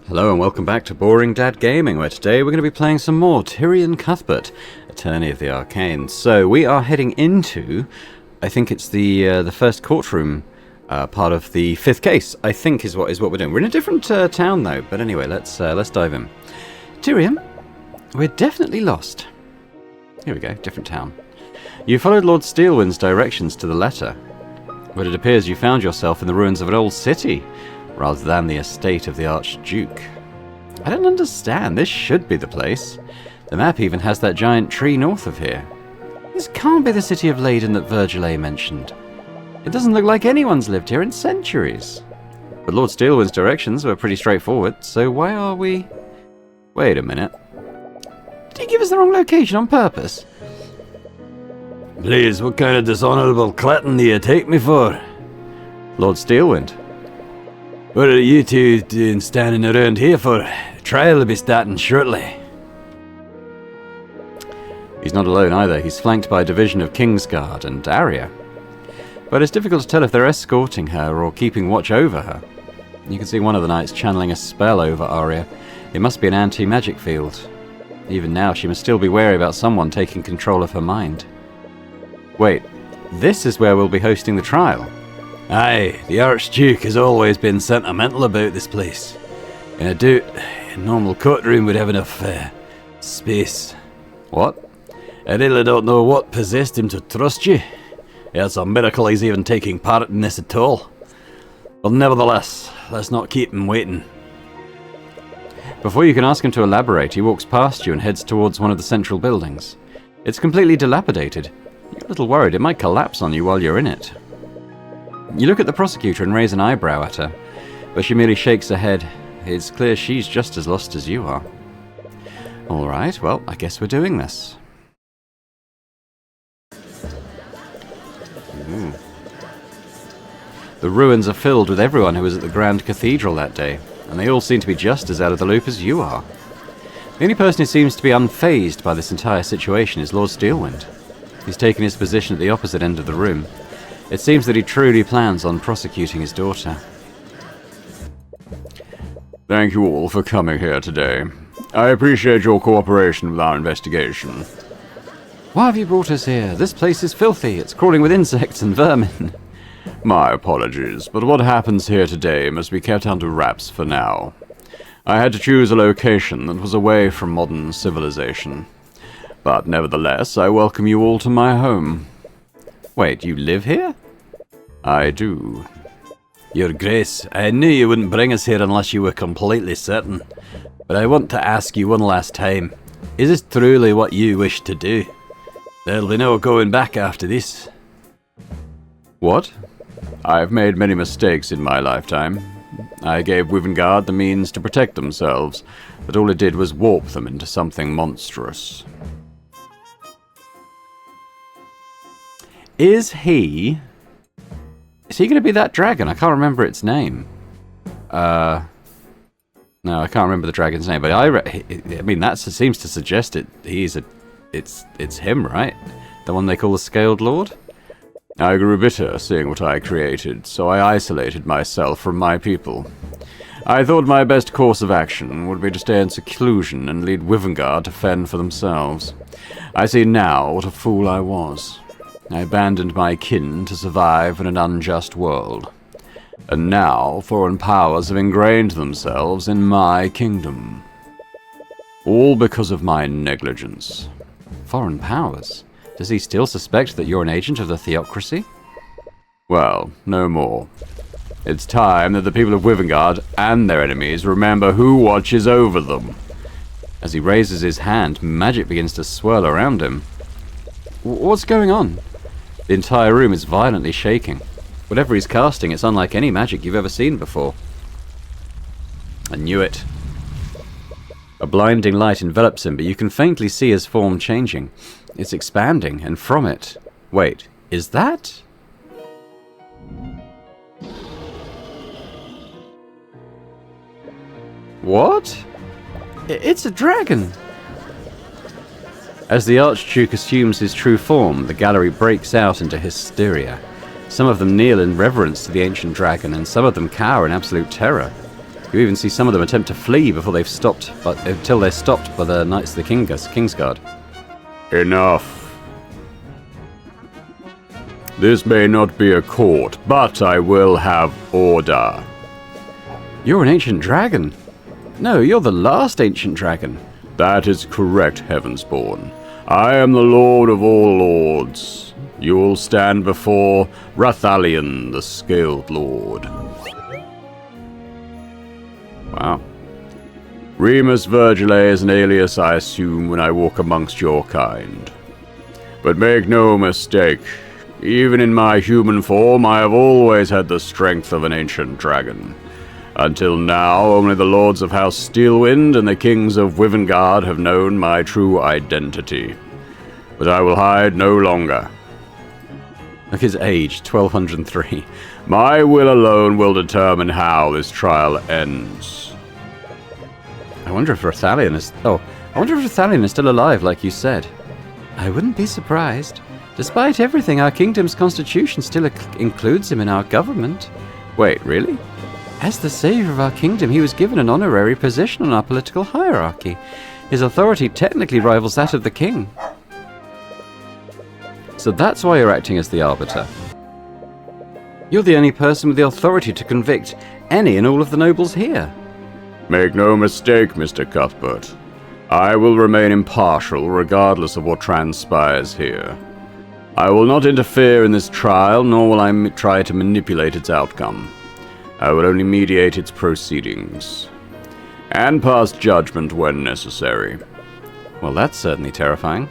Hello and welcome back to Boring Dad Gaming, where today we're going to be playing some more Tyrion Cuthbert, Attorney of the Arcane. So we are heading into, I think it's the first courtroom part of the fifth case. I think is what we're doing. We're in a different town though, but anyway, let's dive in. Tyrion, we're definitely lost. Here we go, different town. You followed Lord Steelwind's directions to the letter, but it appears you found yourself in the ruins of an old city, rather than the estate of the Archduke. I don't understand. This should be the place. The map even has that giant tree north of here. This can't be the city of Leyden that Virgil A. mentioned. It doesn't look like anyone's lived here in centuries. But Lord Steelwind's directions were pretty straightforward, so why are we... Wait a minute. Did he give us the wrong location on purpose? Please, what kind of dishonourable clatting do you take me for? Lord Steelwind. What are you two doing standing around here for? The trial will be starting shortly. He's not alone either. He's flanked by a division of Kingsguard and Arya. But it's difficult to tell if they're escorting her or keeping watch over her. You can see one of the knights channeling a spell over Arya. It must be an anti-magic field. Even now, she must still be wary about someone taking control of her mind. Wait, this is where we'll be hosting the trial. Aye, the Archduke has always been sentimental about this place. And I doubt a normal courtroom would have enough space. What? I really don't know what possessed him to trust you. It's a miracle he's even taking part in this at all. But nevertheless, let's not keep him waiting. Before you can ask him to elaborate, he walks past you and heads towards one of the central buildings. It's completely dilapidated. You're a little worried it might collapse on you while you're in it. You look at the prosecutor and raise an eyebrow at her, but she merely shakes her head. It's clear she's just as lost as you are. Alright, well, I guess we're doing this. Ooh. The ruins are filled with everyone who was at the Grand Cathedral that day, and they all seem to be just as out of the loop as you are. The only person who seems to be unfazed by this entire situation is Lord Steelwind. He's taken his position at the opposite end of the room. It seems that he truly plans on prosecuting his daughter. Thank you all for coming here today. I appreciate your cooperation with our investigation. Why have you brought us here? This place is filthy. It's crawling with insects and vermin. My apologies, but what happens here today must be kept under wraps for now. I had to choose a location that was away from modern civilization. But nevertheless, I welcome you all to my home. Wait, you live here? I do. Your Grace, I knew you wouldn't bring us here unless you were completely certain. But I want to ask you one last time. Is this truly what you wish to do? There'll be no going back after this. What? I've made many mistakes in my lifetime. I gave Wivengard the means to protect themselves, but all it did was warp them into something monstrous. Is he going to be that dragon? I can't remember its name. No, I can't remember the dragon's name, but I mean, that seems to suggest it's him, right? The one they call the Scaled Lord? I grew bitter seeing what I created, so I isolated myself from my people. I thought my best course of action would be to stay in seclusion and lead Wivengard to fend for themselves. I see now what a fool I was. I abandoned my kin to survive in an unjust world. And now foreign powers have ingrained themselves in my kingdom. All because of my negligence. Foreign powers? Does he still suspect that you're an agent of the theocracy? Well, no more. It's time that the people of Wivengard and their enemies remember who watches over them. As he raises his hand, magic begins to swirl around him. What's going on? The entire room is violently shaking. Whatever he's casting, it's unlike any magic you've ever seen before. I knew it. A blinding light envelops him, but you can faintly see his form changing. It's expanding, and from it... Wait, is that... What? It's a dragon! As the Archduke assumes his true form, the gallery breaks out into hysteria. Some of them kneel in reverence to the ancient dragon, and some of them cower in absolute terror. You even see some of them attempt to flee before they've stopped, but until they're stopped by the Knights of the Kingsguard. Enough. This may not be a court, but I will have order. You're an ancient dragon. No, you're the last ancient dragon. That is correct, Heavensborn. I am the Lord of all lords. You will stand before Rathalion, the Scaled Lord. Wow. Remus Virgile is an alias I assume when I walk amongst your kind. But make no mistake, even in my human form, I have always had the strength of an ancient dragon. Until now, only the lords of House Steelwind and the kings of Wivengard have known my true identity. But I will hide no longer. Look his age, 1203. My will alone will determine how this trial ends. I wonder if Rathalion is... Oh, I wonder if Rathalion is still alive, like you said. I wouldn't be surprised. Despite everything, our kingdom's constitution still includes him in our government. Wait, really? As the savior of our kingdom, he was given an honorary position on our political hierarchy. His authority technically rivals that of the king. So that's why you're acting as the arbiter. You're the only person with the authority to convict any and all of the nobles here. Make no mistake, Mr. Cuthbert. I will remain impartial regardless of what transpires here. I will not interfere in this trial, nor will I try to manipulate its outcome. I will only mediate its proceedings, and pass judgment when necessary. Well, that's certainly terrifying.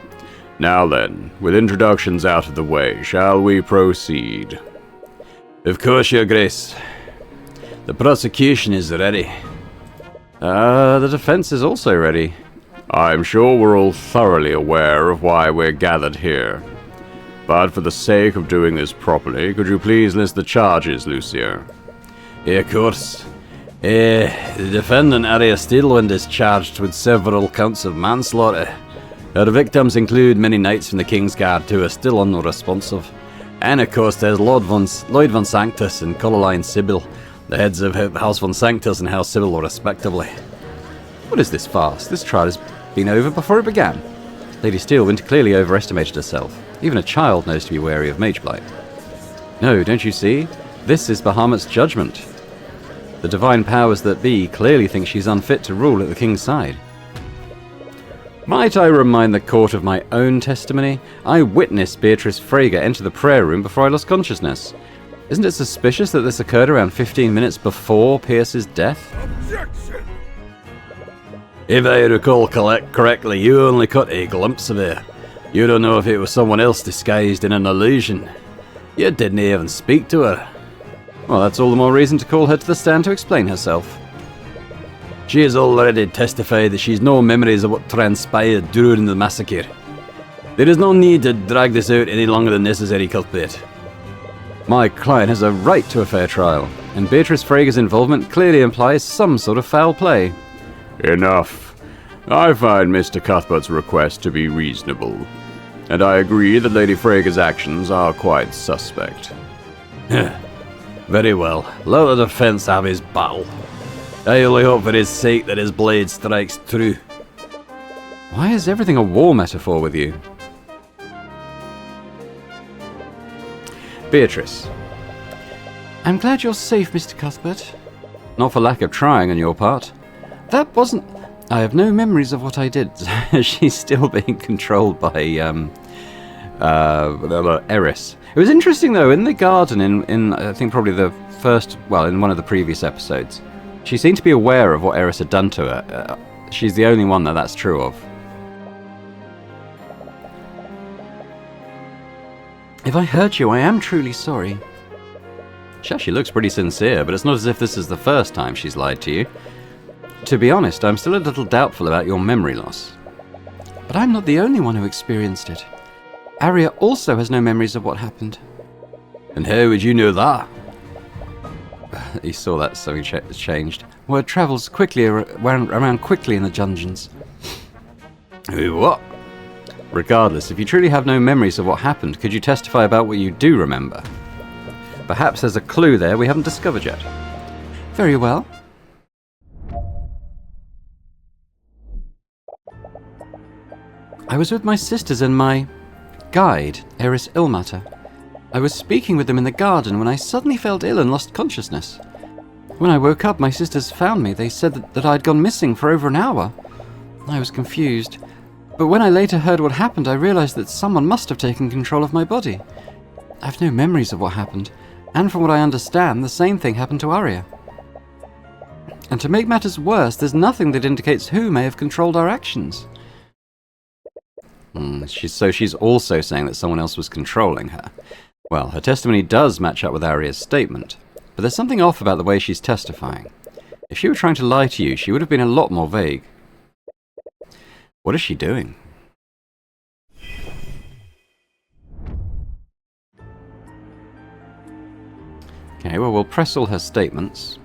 Now then, with introductions out of the way, shall we proceed? Of course, Your Grace. The prosecution is ready. The defense is also ready. I'm sure we're all thoroughly aware of why we're gathered here. But for the sake of doing this properly, could you please list the charges, Lucia? Yeah, of course. The defendant, Arya Steelwind, is charged with several counts of manslaughter. Her victims include many knights from the Kingsguard who are still unresponsive. And of course there's Lloyd von Sanctus and Coraline Sybil, the heads of House von Sanctus and House Sybil respectively. What is this farce? This trial has been over before it began. Lady Steelwind clearly overestimated herself. Even a child knows to be wary of Mageblight. No, don't you see? This is Bahamut's judgment. The divine powers that be clearly think she's unfit to rule at the king's side. Might I remind the court of my own testimony? I witnessed Beatrice Frager enter the prayer room before I lost consciousness. Isn't it suspicious that this occurred around 15 minutes before Pierce's death? Objection! If I recall correctly, you only caught a glimpse of her. You don't know if it was someone else disguised in an illusion. You didn't even speak to her. Well, that's all the more reason to call her to the stand to explain herself. She has already testified that she has no memories of what transpired during the massacre. There is no need to drag this out any longer than necessary, Cuthbert. My client has a right to a fair trial, and Beatrice Frager's involvement clearly implies some sort of foul play. Enough. I find Mr. Cuthbert's request to be reasonable, and I agree that Lady Frager's actions are quite suspect. Very well. Let the defense have his battle. I only hope for his sake that his blade strikes true. Why is everything a war metaphor with you? Beatrice. I'm glad you're safe, Mr. Cuthbert. Not for lack of trying on your part. That wasn't... I have no memories of what I did. She's still being controlled by, Eris. It was interesting, though, in the garden, in I think probably the first... Well, in one of the previous episodes, she seemed to be aware of what Eris had done to her. She's the only one that that's true of. If I hurt you, I am truly sorry. She actually looks pretty sincere, but it's not as if this is the first time she's lied to you. To be honest, I'm still a little doubtful about your memory loss. But I'm not the only one who experienced it. Arya also has no memories of what happened. And how would you know that? You saw that something changed. Word travels quickly around quickly in the dungeons. What? Regardless, if you truly have no memories of what happened, could you testify about what you do remember? Perhaps there's a clue there we haven't discovered yet. Very well. I was with my sisters and my guide, Eris Ilmater. I was speaking with them in the garden when I suddenly felt ill and lost consciousness. When I woke up, my sisters found me. They said that I'd gone missing for over an hour. I was confused. But when I later heard what happened, I realized that someone must have taken control of my body. I have no memories of what happened, and from what I understand, the same thing happened to Arya. And to make matters worse, there's nothing that indicates who may have controlled our actions. She's also saying that someone else was controlling her. Well, her testimony does match up with Arya's statement, but there's something off about the way she's testifying. If she were trying to lie to you, she would have been a lot more vague. What is she doing? Okay, well, we'll press all her statements.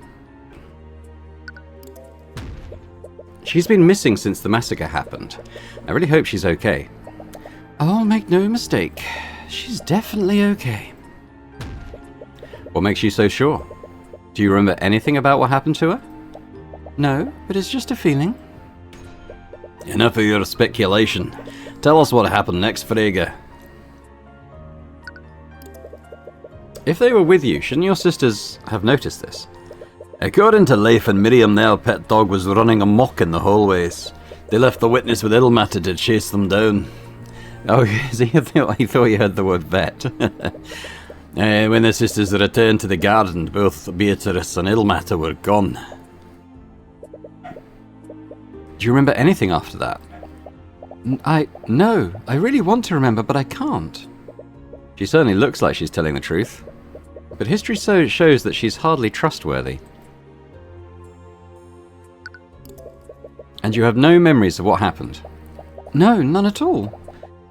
She's been missing since the massacre happened. I really hope she's okay. Oh, make no mistake. She's definitely okay. What makes you so sure? Do you remember anything about what happened to her? No, but it's just a feeling. Enough of your speculation. Tell us what happened next, Freyga. If they were with you, shouldn't your sisters have noticed this? According to Leif and Miriam, their pet dog was running amok in the hallways. They left the witness with Ilmater to chase them down. Oh, he thought you heard the word vet. When the sisters returned to the garden, both Beatrice and Ilmater were gone. Do you remember anything after that? No, I really want to remember, but I can't. She certainly looks like she's telling the truth. But history shows that she's hardly trustworthy. And you have no memories of what happened? No, none at all.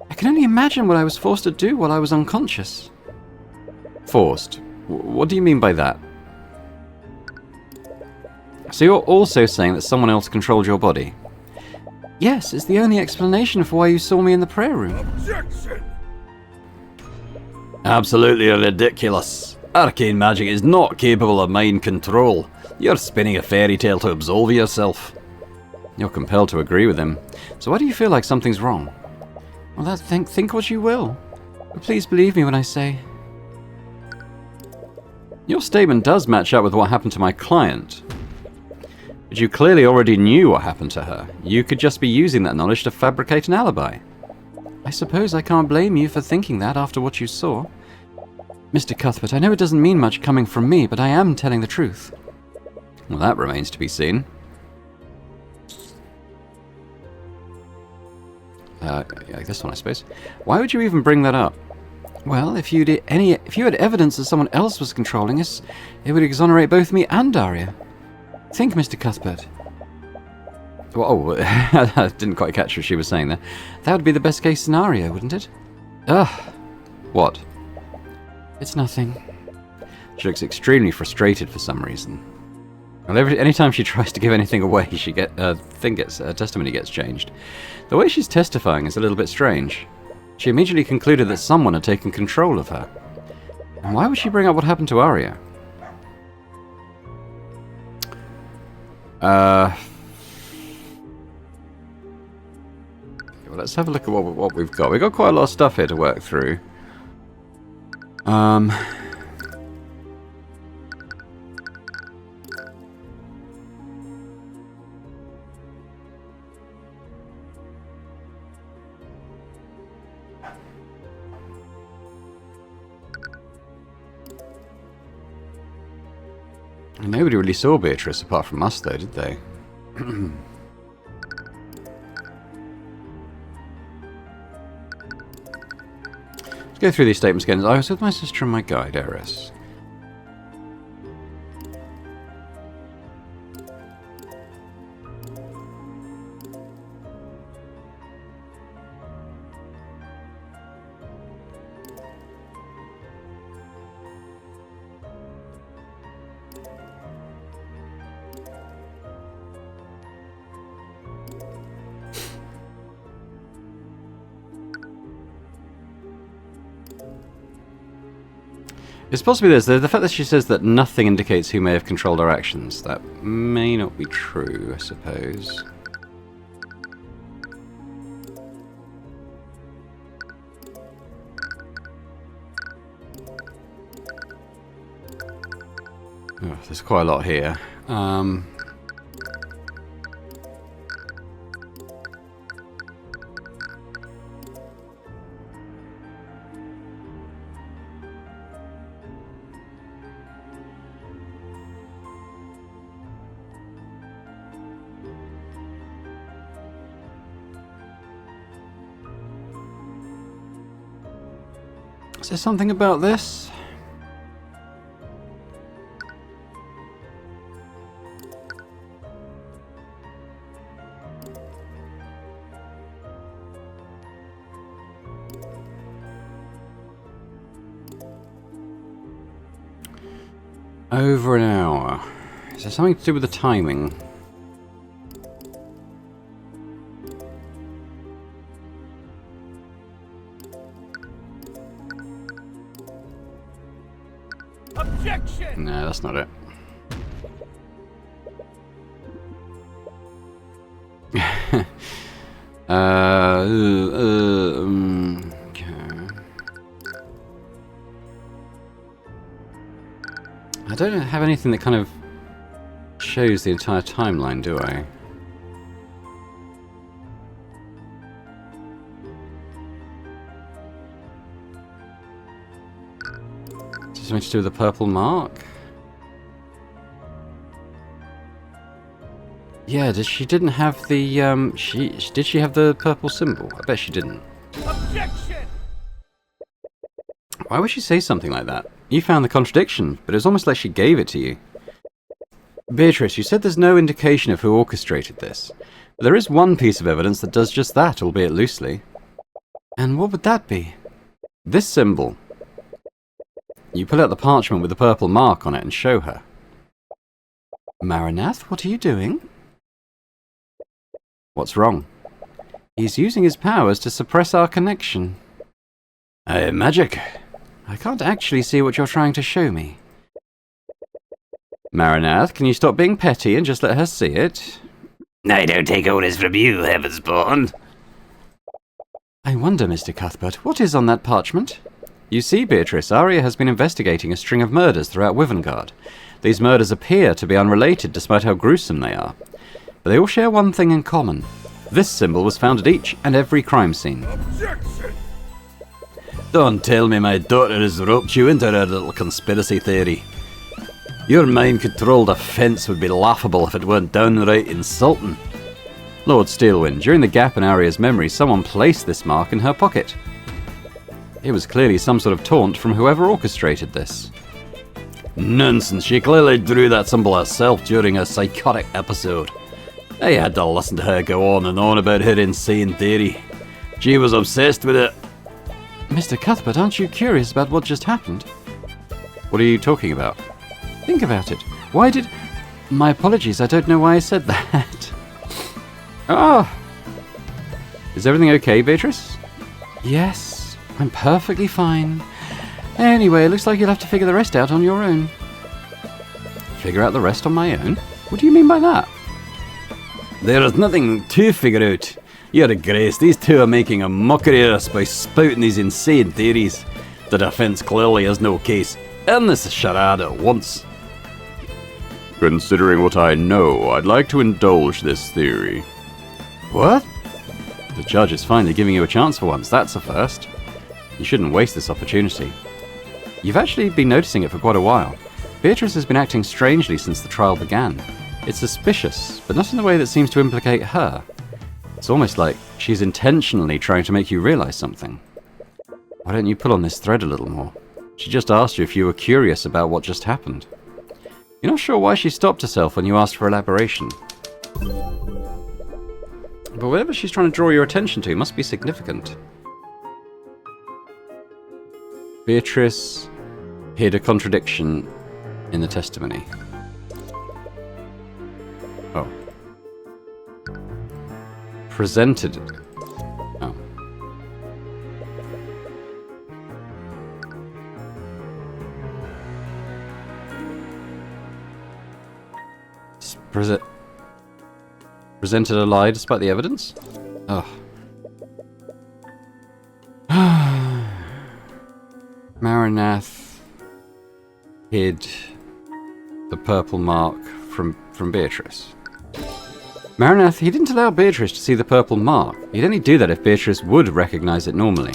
I can only imagine what I was forced to do while I was unconscious. Forced? What do you mean by that? So you're also saying that someone else controlled your body? Yes, it's the only explanation for why you saw me in the prayer room. Objection! Absolutely ridiculous. Arcane magic is not capable of mind control. You're spinning a fairy tale to absolve yourself. You're compelled to agree with him. So why do you feel like something's wrong? Well, think what you will. But please believe me when I say... Your statement does match up with what happened to my client. But you clearly already knew what happened to her. You could just be using that knowledge to fabricate an alibi. I suppose I can't blame you for thinking that after what you saw. Mr. Cuthbert, I know it doesn't mean much coming from me, but I am telling the truth. Well, that remains to be seen. Yeah, this one, I suppose. Why would you even bring that up? Well, if you had evidence that someone else was controlling us, it would exonerate both me and Arya. Think, Mr. Cuthbert. Well, I didn't quite catch what she was saying there. That would be the best case scenario, wouldn't it? What? It's nothing. She looks extremely frustrated for some reason. Well, anytime she tries to give anything away, her testimony gets changed. The way she's testifying is a little bit strange. She immediately concluded that someone had taken control of her. And why would she bring up what happened to Arya? Well, let's have a look at what we've got. We've got quite a lot of stuff here to work through. Nobody really saw Beatrice apart from us, though, did they? Let's go through these statements again. I was with my sister and my guide, Eris. It's possibly this. The fact that she says that nothing indicates who may have controlled our actions. That may not be true, I suppose. Oh, there's quite a lot here. Is there something about this? Over an hour. Is there something to do with the timing? Objection! No, that's not it. Okay. I don't have anything that kind of shows the entire timeline, do I? Is there something to do with the purple mark? Yeah, she didn't have the did she have the purple symbol? I bet she didn't. Objection! Why would she say something like that? You found the contradiction, but it was almost like she gave it to you. Beatrice, you said there's no indication of who orchestrated this. But there is one piece of evidence that does just that, albeit loosely. And what would that be? This symbol. You pull out the parchment with the purple mark on it and show her. Marinath, what are you doing? What's wrong? He's using his powers to suppress our connection. Magic. I can't actually see what you're trying to show me. Marinath, can you stop being petty and just let her see it? I don't take orders from you, Heavensborn. I wonder, Mr. Cuthbert, what is on that parchment? You see, Beatrice, Arya has been investigating a string of murders throughout Wivengard. These murders appear to be unrelated despite how gruesome they are. But they all share one thing in common. This symbol was found at each and every crime scene. Objection! Don't tell me my daughter has roped you into her little conspiracy theory. Your mind-controlled offence would be laughable if it weren't downright insulting. Lord Steelwind, during the gap in Arya's memory, someone placed this mark in her pocket. It was clearly some sort of taunt from whoever orchestrated this. Nonsense, she clearly drew that symbol herself during a psychotic episode. I had to listen to her go on and on about her insane theory. She was obsessed with it. Mr. Cuthbert, aren't you curious about what just happened? What are you talking about? Think about it. Why did... My apologies, I don't know why I said that. Ah! Is everything okay, Beatrice? Yes, I'm perfectly fine. Anyway, it looks like you'll have to figure the rest out on your own. Figure out the rest on my own? What do you mean by that? There is nothing to figure out. Your Grace, these two are making a mockery of us by spouting these insane theories. The defence clearly has no case. End this charade at once. Considering what I know, I'd like to indulge this theory. What? The judge is finally giving you a chance for once, that's a first. You shouldn't waste this opportunity. You've actually been noticing it for quite a while. Beatrice has been acting strangely since the trial began. It's suspicious, but not in a way that seems to implicate her. It's almost like she's intentionally trying to make you realize something. Why don't you pull on this thread a little more? She just asked you if you were curious about what just happened. You're not sure why she stopped herself when you asked for elaboration. But whatever she's trying to draw your attention to must be significant. Beatrice hid a contradiction in the testimony. Oh. Presented. Oh. Presented a lie despite the evidence? Oh. Marinath hid the purple mark from Beatrice. Marinath, he didn't allow Beatrice to see the purple mark. He'd only do that if Beatrice would recognize it normally.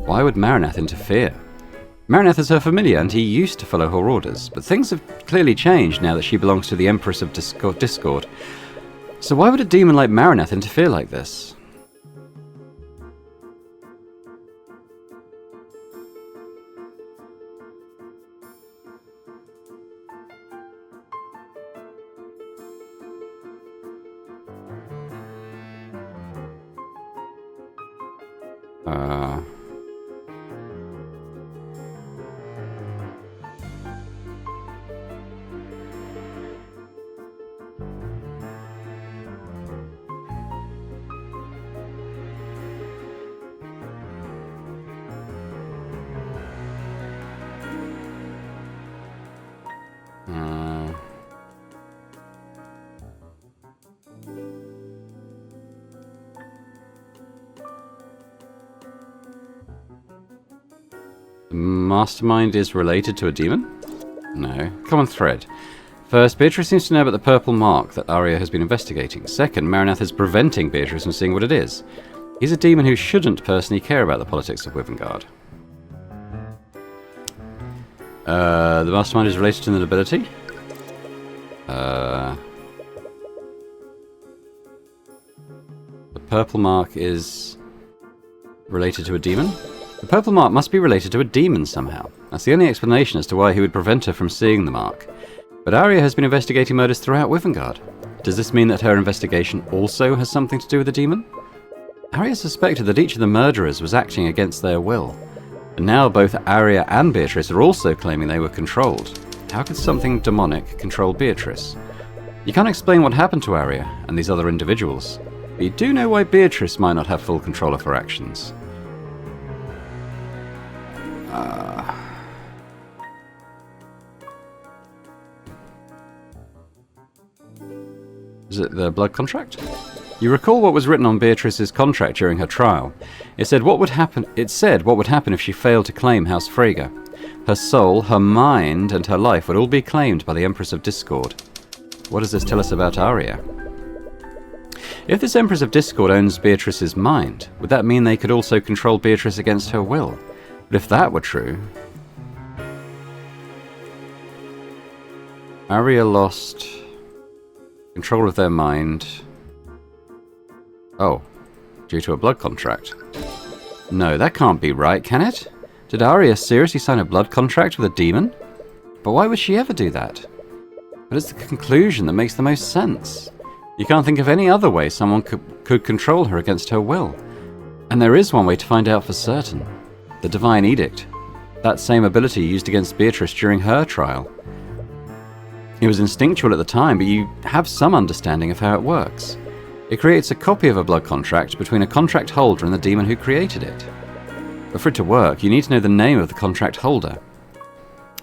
Why would Marinath interfere? Marinath is her familiar, and he used to follow her orders, but things have clearly changed now that she belongs to the Empress of Discord. So why would a demon like Marinath interfere like this? Mastermind is related to a demon? No. Common thread. First, Beatrice seems to know about the purple mark that Arya has been investigating. Second, Marinath is preventing Beatrice from seeing what it is. He's a demon who shouldn't personally care about the politics of Wivengard. The mastermind is related to the nobility? The purple mark is related to a demon? The purple mark must be related to a demon somehow. That's the only explanation as to why he would prevent her from seeing the mark. But Arya has been investigating murders throughout Wivengard. Does this mean that her investigation also has something to do with the demon? Arya suspected that each of the murderers was acting against their will. And now both Arya and Beatrice are also claiming they were controlled. How could something demonic control Beatrice? You can't explain what happened to Arya and these other individuals, but you do know why Beatrice might not have full control of her actions. Is it the blood contract? You recall what was written on Beatrice's contract during her trial. It said what would happen if she failed to claim House Freyga. Her soul, her mind, and her life would all be claimed by the Empress of Discord. What does this tell us about Arya? If this Empress of Discord owns Beatrice's mind, would that mean they could also control Beatrice against her will? But if that were true... Arya lost control of their mind... Oh, due to a blood contract. No, that can't be right, can it? Did Arya seriously sign a blood contract with a demon? But why would she ever do that? But it's the conclusion that makes the most sense. You can't think of any other way someone could control her against her will. And there is one way to find out for certain. The Divine Edict. That same ability used against Beatrice during her trial. It was instinctual at the time, but you have some understanding of how it works. It creates a copy of a blood contract between a contract holder and the demon who created it. But for it to work, you need to know the name of the contract holder.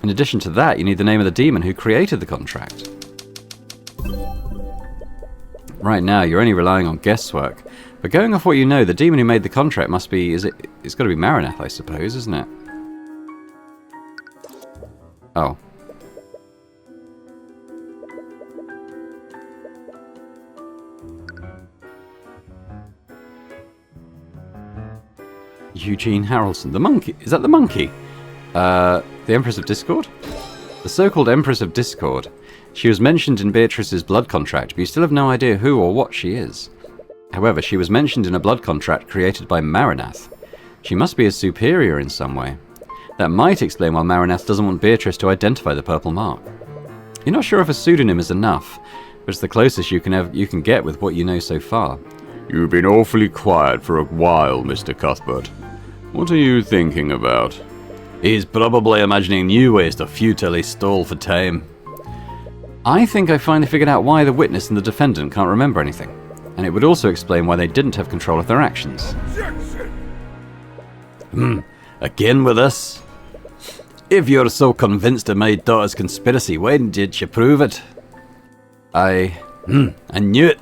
In addition to that, you need the name of the demon who created the contract. Right now, you're only relying on guesswork. But going off what you know, the demon who made the contract must be... It's got to be Marinath, I suppose, isn't it? Oh. Eugene Harrelson. The monkey. Is that the monkey? The Empress of Discord? The so-called Empress of Discord. She was mentioned in Beatrice's blood contract, but you still have no idea who or what she is. However, she was mentioned in a blood contract created by Marinath. She must be a superior in some way. That might explain why Marinath doesn't want Beatrice to identify the purple mark. You're not sure if a pseudonym is enough, but it's the closest you can get with what you know so far. You've been awfully quiet for a while, Mr. Cuthbert. What are you thinking about? He's probably imagining new ways to futilely stall for time. I think I finally figured out why the witness and the defendant can't remember anything. And it would also explain why they didn't have control of their actions. Again with this? If you're so convinced of my daughter's conspiracy, when did you prove it? I knew it.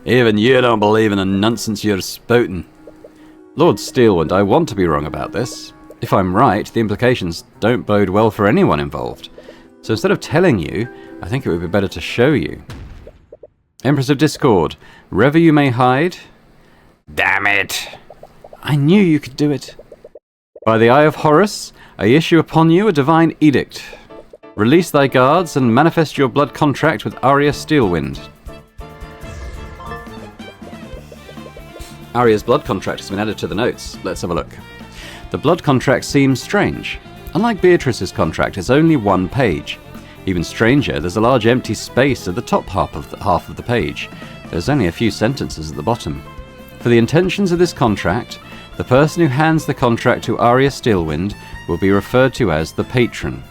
Even you don't believe in the nonsense you're spouting. Lord Steelwind, I want to be wrong about this. If I'm right, the implications don't bode well for anyone involved. So instead of telling you, I think it would be better to show you. Empress of Discord, wherever you may hide... Damn it! I knew you could do it. By the eye of Horus, I issue upon you a divine edict. Release thy guards and manifest your blood contract with Arya Steelwind. Arya's blood contract has been added to the notes. Let's have a look. The blood contract seems strange. Unlike Beatrice's contract, it's only one page. Even stranger, there's a large empty space at the top half of the page. There's only a few sentences at the bottom. For the intentions of this contract, the person who hands the contract to Arya Steelwind will be referred to as the patron.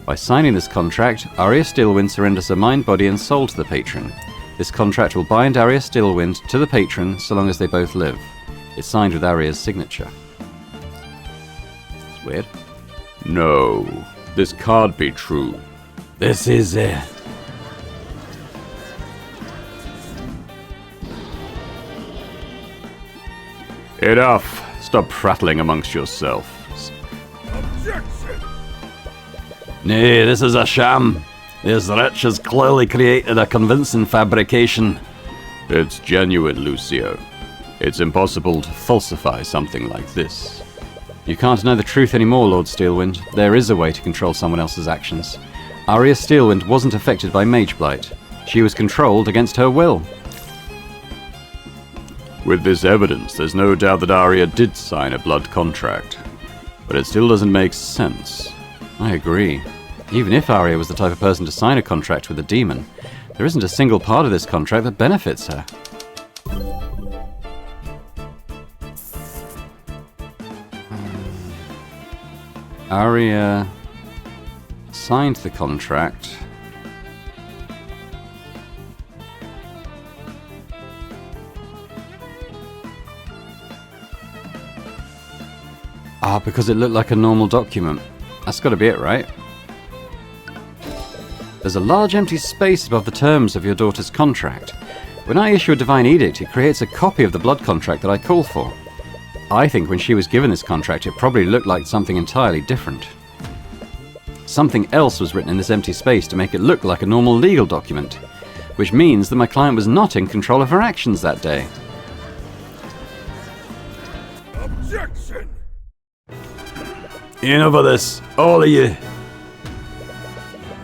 By signing this contract, Arya Steelwind surrenders her mind, body and soul to the patron. This contract will bind Arya Steelwind to the patron so long as they both live. It's signed with Arya's signature. It's weird. No, this can't be true. This is Enough. Stop prattling amongst yourselves. Objection! Nay, this is a sham. This wretch has clearly created a convincing fabrication. It's genuine, Lucio. It's impossible to falsify something like this. You can't know the truth anymore, Lord Steelwind. There is a way to control someone else's actions. Arya Steelwind wasn't affected by Mage Blight. She was controlled against her will. With this evidence, there's no doubt that Arya did sign a blood contract. But it still doesn't make sense. I agree. Even if Arya was the type of person to sign a contract with a demon, there isn't a single part of this contract that benefits her. Arya signed the contract. Because it looked like a normal document. That's got to be it, right? There's a large empty space above the terms of your daughter's contract. When I issue a divine edict, it creates a copy of the blood contract that I call for. I think when she was given this contract, it probably looked like something entirely different. Something else was written in this empty space to make it look like a normal legal document, which means that my client was not in control of her actions that day. Objection! Enough of this, all of you.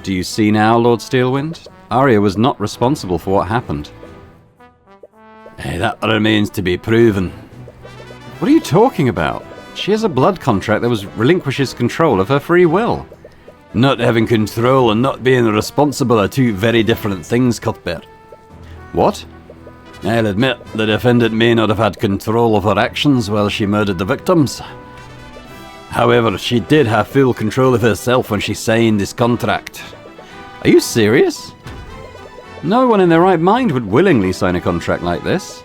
Do you see now, Lord Steelwind? Arya was not responsible for what happened. Hey, that remains to be proven. What are you talking about? She has a blood contract that relinquishes control of her free will. Not having control and not being responsible are two very different things, Cuthbert. What? I'll admit, the defendant may not have had control of her actions while she murdered the victims. However, she did have full control of herself when she signed this contract. Are you serious? No one in their right mind would willingly sign a contract like this.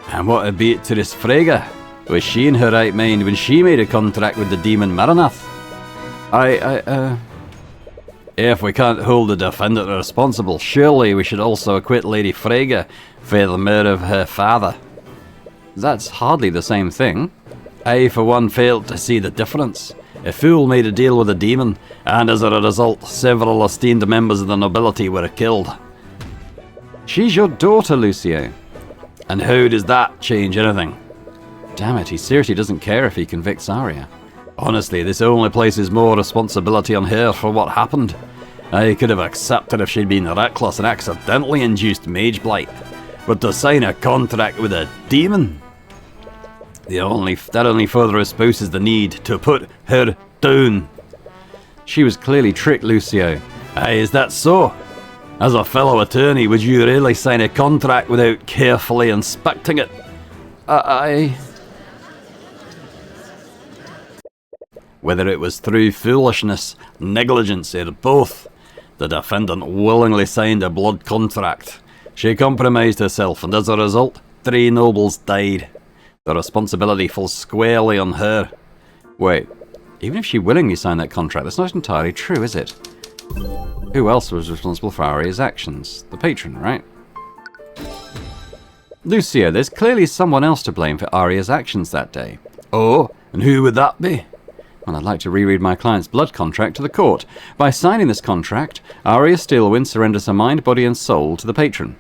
And what would Beatrice Frege? Was she in her right mind when she made a contract with the demon Maranath? If we can't hold the defendant responsible, surely we should also acquit Lady Frege for the murder of her father. That's hardly the same thing. I, for one, failed to see the difference. A fool made a deal with a demon, and as a result, several esteemed members of the nobility were killed. She's your daughter, Lucio. And how does that change anything? Damn it, he seriously doesn't care if he convicts Arya. Honestly, this only places more responsibility on her for what happened. I could have accepted if she'd been reckless and accidentally induced Mage Blight, but to sign a contract with a demon? That only further espouses the need to put her down. She was clearly tricked, Lucio. Aye, is that so? As a fellow attorney, would you really sign a contract without carefully inspecting it? Whether it was through foolishness, negligence, or both, the defendant willingly signed a blood contract. She compromised herself, and as a result, 3 nobles died. The responsibility falls squarely on her. Wait, even if she willingly signed that contract, that's not entirely true, is it? Who else was responsible for Arya's actions? The patron, right? Lucio, there's clearly someone else to blame for Arya's actions that day. Oh, and who would that be? Well, I'd like to reread my client's blood contract to the court. By signing this contract, Arya Steelwind surrenders her mind, body, and soul to the patron.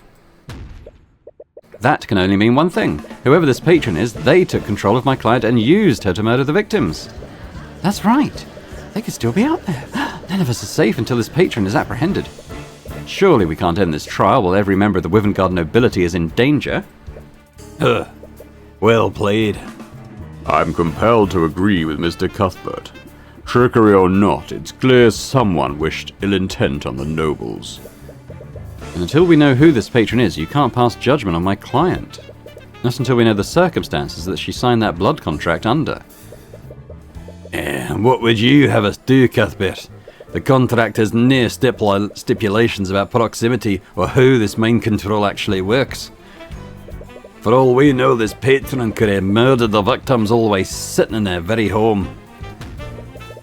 That can only mean one thing. Whoever this patron is, they took control of my client and used her to murder the victims. That's right. They could still be out there. None of us are safe until this patron is apprehended. Surely we can't end this trial while every member of the Wivengard nobility is in danger. Well played. I'm compelled to agree with Mr. Cuthbert. Trickery or not, it's clear someone wished ill intent on the nobles. And until we know who this patron is, you can't pass judgment on my client. Not until we know the circumstances that she signed that blood contract under. And what would you have us do, Cuthbert? The contract has no stipulations about proximity or how this mind control actually works. For all we know, this patron could have murdered the victims all the way sitting in their very home.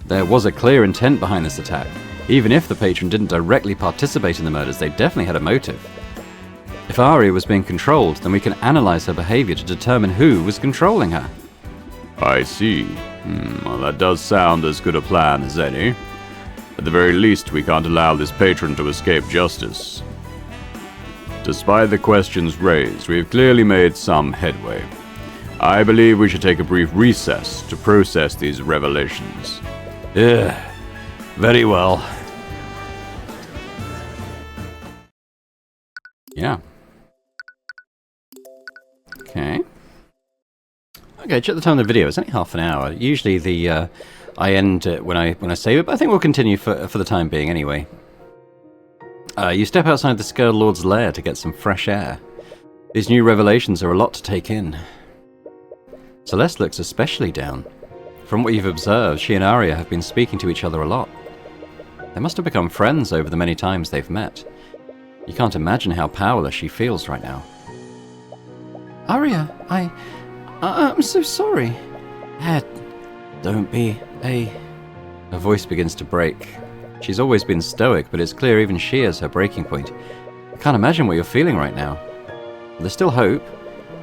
There was a clear intent behind this attack. Even if the patron didn't directly participate in the murders, they definitely had a motive. If Arya was being controlled, then we can analyze her behavior to determine who was controlling her. I see. Well, that does sound as good a plan as any. At the very least, we can't allow this patron to escape justice. Despite the questions raised, we have clearly made some headway. I believe we should take a brief recess to process these revelations. Very well. Yeah. Okay. Okay, check the time of the video. It's only half an hour. Usually I end it when I save it, but I think we'll continue for the time being anyway. You step outside the Scale Lord's lair to get some fresh air. These new revelations are a lot to take in. Celeste looks especially down. From what you've observed, she and Arya have been speaking to each other a lot. They must have become friends over the many times they've met. You can't imagine how powerless she feels right now. Arya, I'm so sorry. Don't be Her voice begins to break. She's always been stoic, but it's clear even she has her breaking point. I can't imagine what you're feeling right now. There's still hope.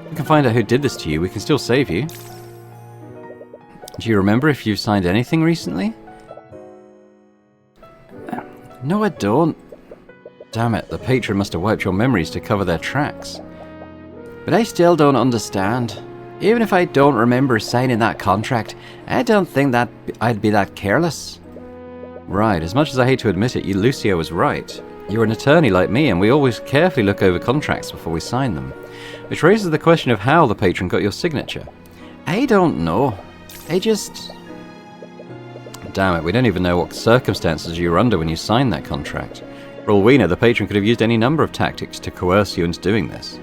We can find out who did this to you. We can still save you. Do you remember if you've signed anything recently? No, I don't. Damn it, the patron must have wiped your memories to cover their tracks. But I still don't understand. Even if I don't remember signing that contract, I don't think that I'd be that careless. Right, as much as I hate to admit it, Lucio was right. You're an attorney like me, and we always carefully look over contracts before we sign them. Which raises the question of how the patron got your signature. I don't know. Damn it, we don't even know what circumstances you were under when you signed that contract. For all we know, the patron could have used any number of tactics to coerce you into doing this.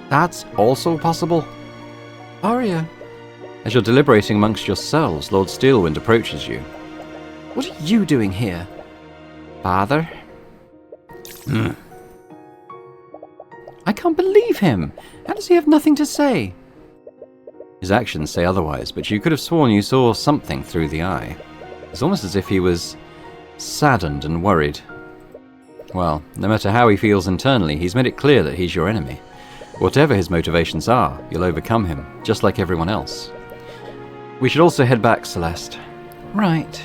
That's also possible. Arya. As you're deliberating amongst yourselves, Lord Steelwind approaches you. What are you doing here? Father? I can't believe him! How does he have nothing to say? His actions say otherwise, but you could have sworn you saw something through the eye. It's almost as if he was saddened and worried. Well, no matter how he feels internally, he's made it clear that he's your enemy. Whatever his motivations are, you'll overcome him, just like everyone else. We should also head back, Celeste. Right.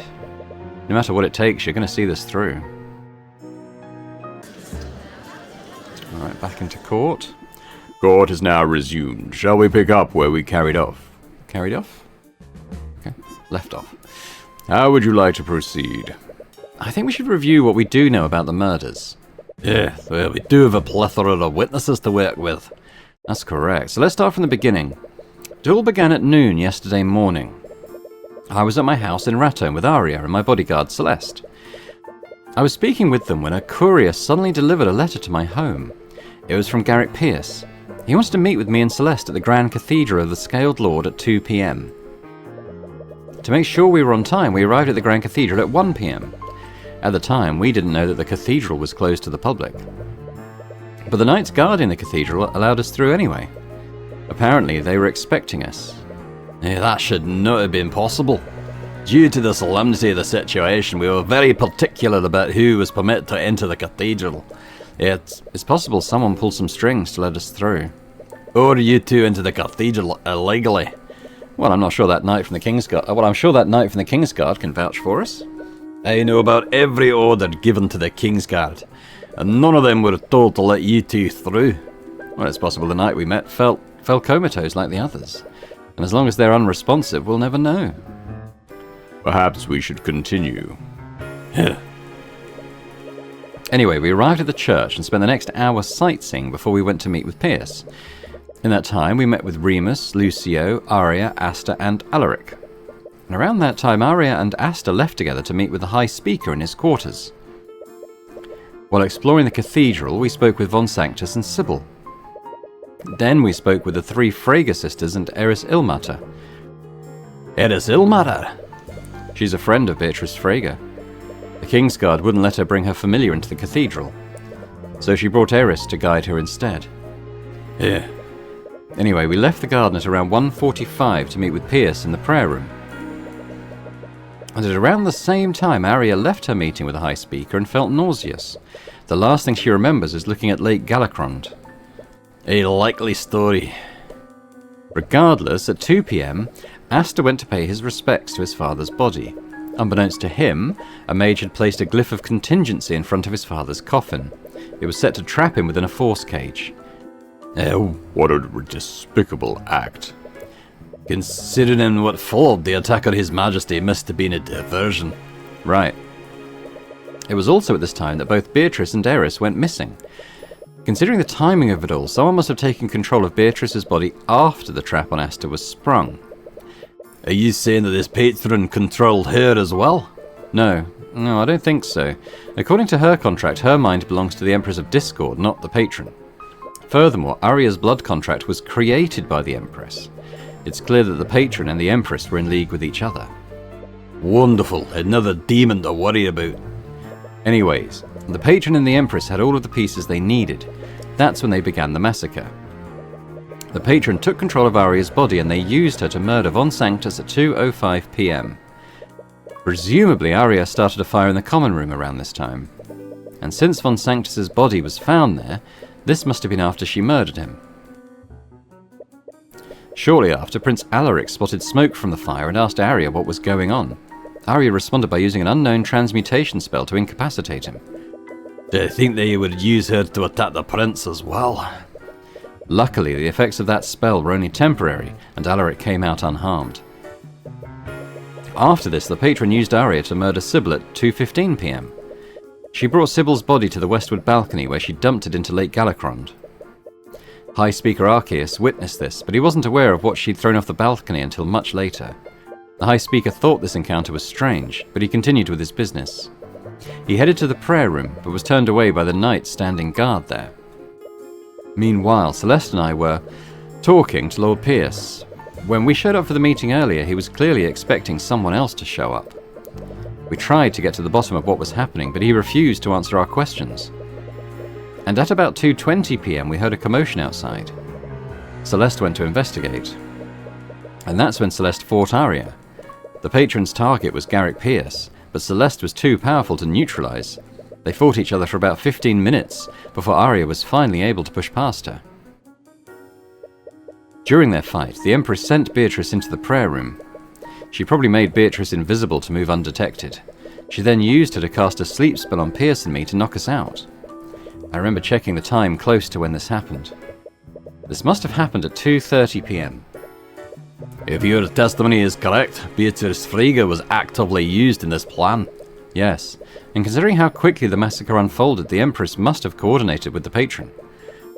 No matter what it takes, you're going to see this through. Alright, back into court. Court is now resumed. Shall we pick up where we carried off? Carried off? Okay, left off. How would you like to proceed? I think we should review what we do know about the murders. Yeah, well, we do have a plethora of witnesses to work with. That's correct. So let's start from the beginning. It all began at noon yesterday morning. I was at my house in Ratone with Arya and my bodyguard Celeste. I was speaking with them when a courier suddenly delivered a letter to my home. It was from Garrick Pierce. He wants to meet with me and Celeste at the Grand Cathedral of the Scaled Lord at 2 p.m. To make sure we were on time, we arrived at the Grand Cathedral at 1 p.m. At the time, we didn't know that the cathedral was closed to the public. But the Knights guarding the cathedral allowed us through anyway. Apparently, they were expecting us. Yeah, that should not have been possible. Due to the solemnity of the situation, we were very particular about who was permitted to enter the cathedral. It's possible someone pulled some strings to let us through. Or you two into the cathedral illegally. Well, I'm not sure that knight from the Kingsguard. Well, I'm sure that knight from the Kingsguard can vouch for us. I know about every order given to the Kingsguard, and none of them were told to let you two through. Well, it's possible the knight we met fell comatose like the others. And as long as they're unresponsive, we'll never know. Perhaps we should continue. Anyway, we arrived at the church and spent the next hour sightseeing before we went to meet with Pierce. In that time, we met with Remus, Lucio, Arya, Asta, and Alaric. And around that time, Arya and Asta left together to meet with the High Speaker in his quarters. While exploring the cathedral, we spoke with Von Sanctus and Sybil. Then we spoke with the three Freyga sisters and Eris Ilmater. Eris Ilmater? She's a friend of Beatrice Freyga. The Kingsguard wouldn't let her bring her familiar into the cathedral, so she brought Eris to guide her instead. Yeah. Anyway, we left the garden at around 1:45 to meet with Pierce in the prayer room. And at around the same time, Arya left her meeting with the High Speaker and felt nauseous. The last thing she remembers is looking at Lake Galacrond. A likely story. Regardless, at 2 p.m, Asta went to pay his respects to his father's body. Unbeknownst to him, a mage had placed a glyph of contingency in front of his father's coffin. It was set to trap him within a force cage. Oh, what a despicable act. Considering what followed, the attack on His Majesty must have been a diversion. Right. It was also at this time that both Beatrice and Eris went missing. Considering the timing of it all, someone must have taken control of Beatrice's body after the trap on Asta was sprung. Are you saying that this patron controlled her as well? No, I don't think so. According to her contract, her mind belongs to the Empress of Discord, not the patron. Furthermore, Arya's blood contract was created by the Empress. It's clear that the patron and the Empress were in league with each other. Wonderful, another demon to worry about. Anyways, the patron and the Empress had all of the pieces they needed. That's when they began the massacre. The patron took control of Arya's body and they used her to murder Von Sanctus at 2:05 p.m. Presumably, Arya started a fire in the common room around this time. And since Von Sanctus's body was found there, this must have been after she murdered him. Shortly after, Prince Alaric spotted smoke from the fire and asked Arya what was going on. Arya responded by using an unknown transmutation spell to incapacitate him. Do you think they would use her to attack the prince as well? Luckily, the effects of that spell were only temporary, and Alaric came out unharmed. After this, the patron used Arya to murder Sybil at 2:15 p.m. She brought Sybil's body to the westward balcony where she dumped it into Lake Galacrond. High Speaker Arceus witnessed this, but he wasn't aware of what she'd thrown off the balcony until much later. The High Speaker thought this encounter was strange, but he continued with his business. He headed to the prayer room, but was turned away by the knight standing guard there. Meanwhile, Celeste and I were talking to Lord Pierce. When we showed up for the meeting earlier, he was clearly expecting someone else to show up. We tried to get to the bottom of what was happening, but he refused to answer our questions. And at about 2:20 p.m, we heard a commotion outside. Celeste went to investigate. And that's when Celeste fought Arya. The patron's target was Garrick Pierce, but Celeste was too powerful to neutralize. They fought each other for about 15 minutes before Arya was finally able to push past her. During their fight, the Empress sent Beatrice into the prayer room. She probably made Beatrice invisible to move undetected. She then used her to cast a sleep spell on Pierce and me to knock us out. I remember checking the time close to when this happened. This must have happened at 2:30 p.m. If your testimony is correct, Beatrice Freyga was actively used in this plan. Yes, and considering how quickly the massacre unfolded, the Empress must have coordinated with the patron.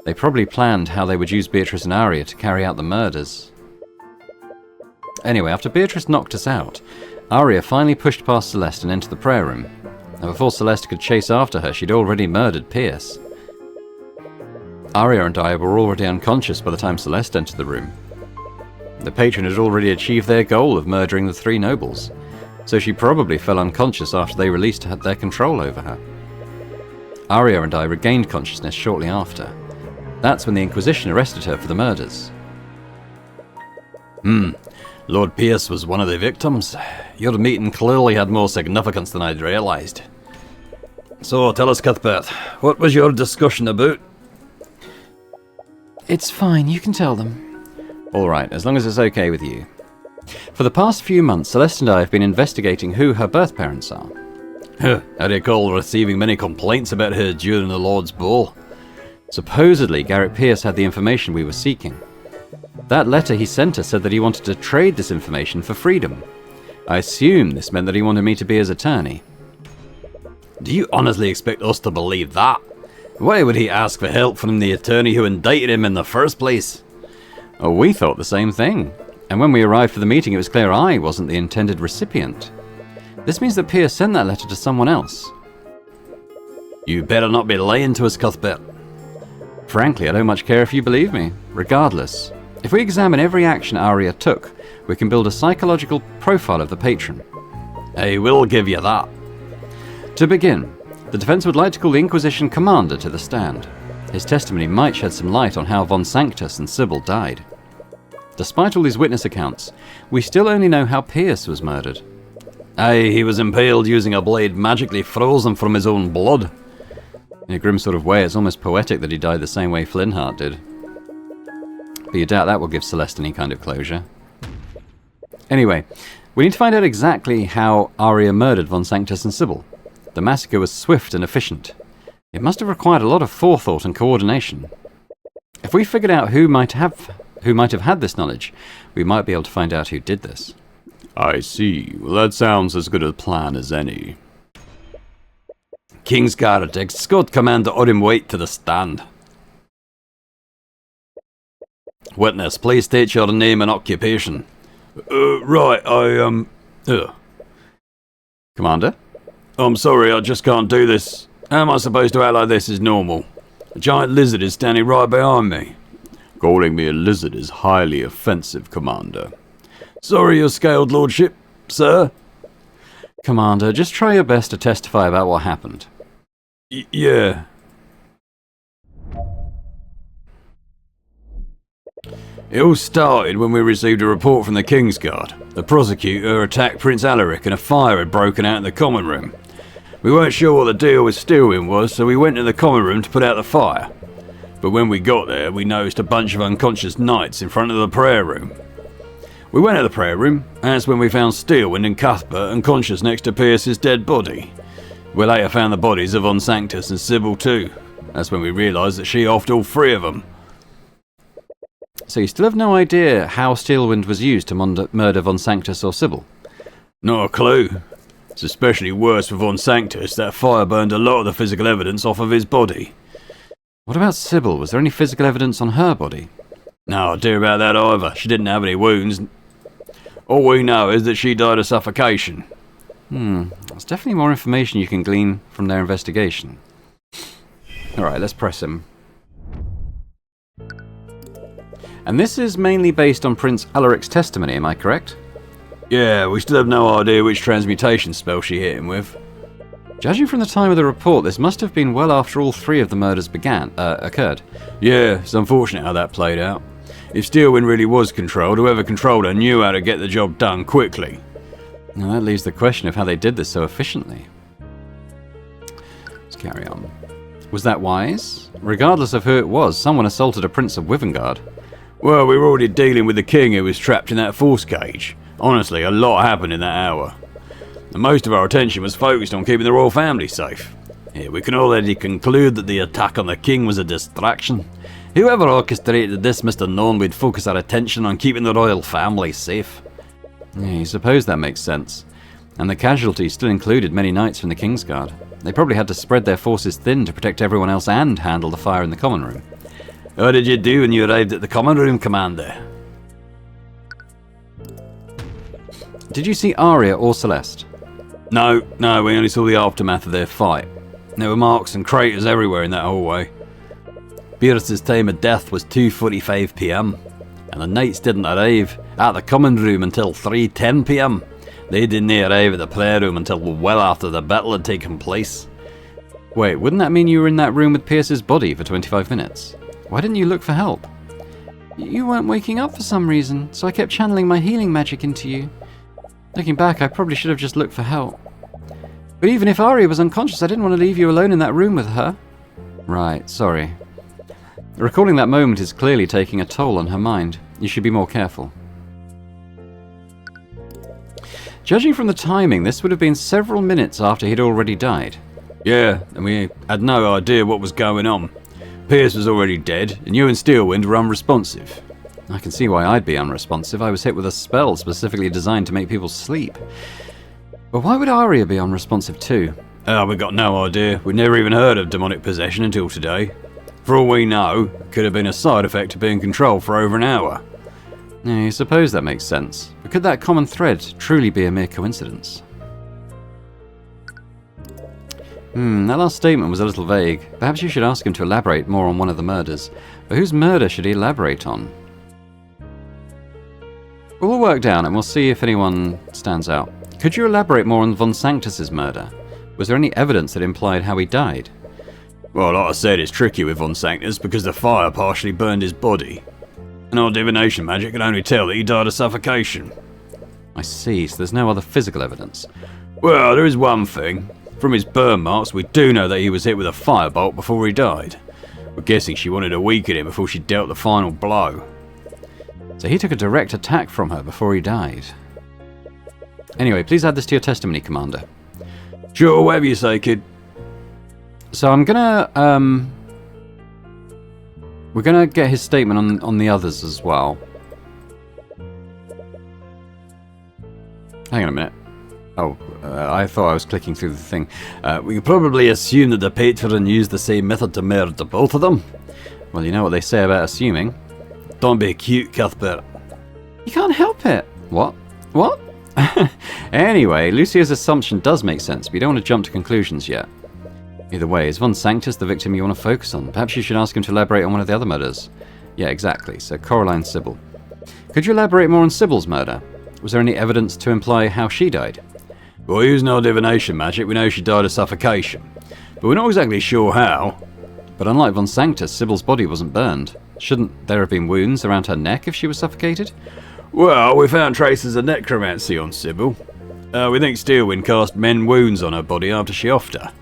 They probably planned how they would use Beatrice and Arya to carry out the murders. Anyway, after Beatrice knocked us out, Arya finally pushed past Celeste and entered the prayer room. And before Celeste could chase after her, she'd already murdered Pierce. Arya and I were already unconscious by the time Celeste entered the room. The patron had already achieved their goal of murdering the three nobles, so she probably fell unconscious after they released their control over her. Arya and I regained consciousness shortly after. That's when the Inquisition arrested her for the murders. Lord Pierce was one of the victims. Your meeting clearly had more significance than I'd realised. So, tell us, Cuthbert, what was your discussion about? It's fine, you can tell them. Alright, as long as it's okay with you. For the past few months, Celeste and I have been investigating who her birth parents are. I recall receiving many complaints about her during the Lord's Ball. Supposedly, Garrett Pierce had the information we were seeking. That letter he sent us said that he wanted to trade this information for freedom. I assume this meant that he wanted me to be his attorney. Do you honestly expect us to believe that? Why would he ask for help from the attorney who indicted him in the first place? Oh, we thought the same thing. And when we arrived for the meeting, it was clear I wasn't the intended recipient. This means that Pierce sent that letter to someone else. You better not be lying to us, Cuthbert. Frankly, I don't much care if you believe me. Regardless, if we examine every action Arya took, we can build a psychological profile of the patron. I will give you that. To begin, the defense would like to call the Inquisition commander to the stand. His testimony might shed some light on how Von Sanctus and Sybil died. Despite all these witness accounts, we still only know how Pierce was murdered. Aye, he was impaled using a blade magically frozen from his own blood. In a grim sort of way, it's almost poetic that he died the same way Flintheart did. But you doubt that will give Celeste any kind of closure. Anyway, we need to find out exactly how Arya murdered Von Sanctus and Sybil. The massacre was swift and efficient. It must have required a lot of forethought and coordination. If we figured out who might have had this knowledge, we might be able to find out who did this. I see. Well, that sounds as good a plan as any. Kingsguard, escort Commander Orim Wright to the stand. Witness, please state your name and occupation. Commander? I'm sorry, I just can't do this. How am I supposed to act like this is normal? A giant lizard is standing right behind me. Calling me a lizard is highly offensive, Commander. Sorry, your scaled lordship, sir. Commander, just try your best to testify about what happened. Yeah. It all started when we received a report from the Kingsguard. The prosecutor attacked Prince Alaric and a fire had broken out in the common room. We weren't sure what the deal with Stilwyn was, so we went to the common room to put out the fire. But when we got there, we noticed a bunch of unconscious knights in front of the prayer room. We went to the prayer room, and that's when we found Stilwyn and Cuthbert unconscious next to Pierce's dead body. We later found the bodies of Von Sanctus and Sybil too. That's when we realised that she offed all three of them. So you still have no idea how Steelwind was used to murder Von Sanctus or Sybil? Not a clue. It's especially worse for Von Sanctus. That fire burned a lot of the physical evidence off of his body. What about Sybil? Was there any physical evidence on her body? No idea about that either. She didn't have any wounds. All we know is that she died of suffocation. There's definitely more information you can glean from their investigation. Alright, let's press him. And this is mainly based on Prince Alaric's testimony, am I correct? Yeah, we still have no idea which transmutation spell she hit him with. Judging from the time of the report, this must have been well after all three of the murders occurred. Yeah, it's unfortunate how that played out. If Steelwind really was controlled, whoever controlled her knew how to get the job done quickly. Now that leaves the question of how they did this so efficiently. Let's carry on. Was that wise? Regardless of who it was, someone assaulted a Prince of Wivengard. Well, we were already dealing with the king who was trapped in that force cage. Honestly, a lot happened in that hour. And most of our attention was focused on keeping the royal family safe. Yeah, we can already conclude that the attack on the king was a distraction. Whoever orchestrated this must have known we'd focus our attention on keeping the royal family safe. Yeah, I suppose that makes sense. And the casualties still included many knights from the Kingsguard. They probably had to spread their forces thin to protect everyone else and handle the fire in the common room. What did you do when you arrived at the common room, Commander? Did you see Arya or Celeste? No, we only saw the aftermath of their fight. There were marks and craters everywhere in that hallway. Pierce's time of death was 2:45 p.m, and the knights didn't arrive at the common room until 3:10 p.m. They didn't arrive at the prayer room until well after the battle had taken place. Wait, wouldn't that mean you were in that room with Pierce's body for 25 minutes? Why didn't you look for help? You weren't waking up for some reason, so I kept channeling my healing magic into you. Looking back, I probably should have just looked for help. But even if Arya was unconscious, I didn't want to leave you alone in that room with her. Right, sorry. Recalling that moment is clearly taking a toll on her mind. You should be more careful. Judging from the timing, this would have been several minutes after he'd already died. Yeah, and we had no idea what was going on. Pierce was already dead, and you and Steelwind were unresponsive. I can see why I'd be unresponsive. I was hit with a spell specifically designed to make people sleep. But why would Arya be unresponsive too? We got no idea. We'd never even heard of demonic possession until today. For all we know, it could have been a side effect of being controlled for over an hour. I suppose that makes sense. But could that common thread truly be a mere coincidence? That last statement was a little vague. Perhaps you should ask him to elaborate more on one of the murders. But whose murder should he elaborate on? We'll work down and we'll see if anyone stands out. Could you elaborate more on Von Sanctus's murder? Was there any evidence that implied how he died? Well, like I said, it's tricky with Von Sanctus because the fire partially burned his body. And our divination magic can only tell that he died of suffocation. I see, so there's no other physical evidence. Well, there is one thing. From his burn marks, we do know that he was hit with a firebolt before he died. We're guessing she wanted to weaken him before she dealt the final blow. So he took a direct attack from her before he died. Anyway, please add this to your testimony, Commander. Sure, whatever you say, kid. So I'm gonna, we're gonna get his statement on the others as well. Hang on a minute. Oh, I thought I was clicking through the thing. We could probably assume that the patron used the same method to murder both of them. Well, you know what they say about assuming. Don't be cute, Cuthbert. You can't help it. What? What? Anyway, Lucia's assumption does make sense, but you don't want to jump to conclusions yet. Either way, is Von Sanctus the victim you want to focus on? Perhaps you should ask him to elaborate on one of the other murders. Yeah, exactly. So, Coraline Sybil. Could you elaborate more on Sybil's murder? Was there any evidence to imply how she died? Well, using our divination magic, we know she died of suffocation. But we're not exactly sure how. But unlike Von Sanctus, Sybil's body wasn't burned. Shouldn't there have been wounds around her neck if she was suffocated? Well, we found traces of necromancy on Sybil. We think Steelwind cast men wounds on her body after she offed her.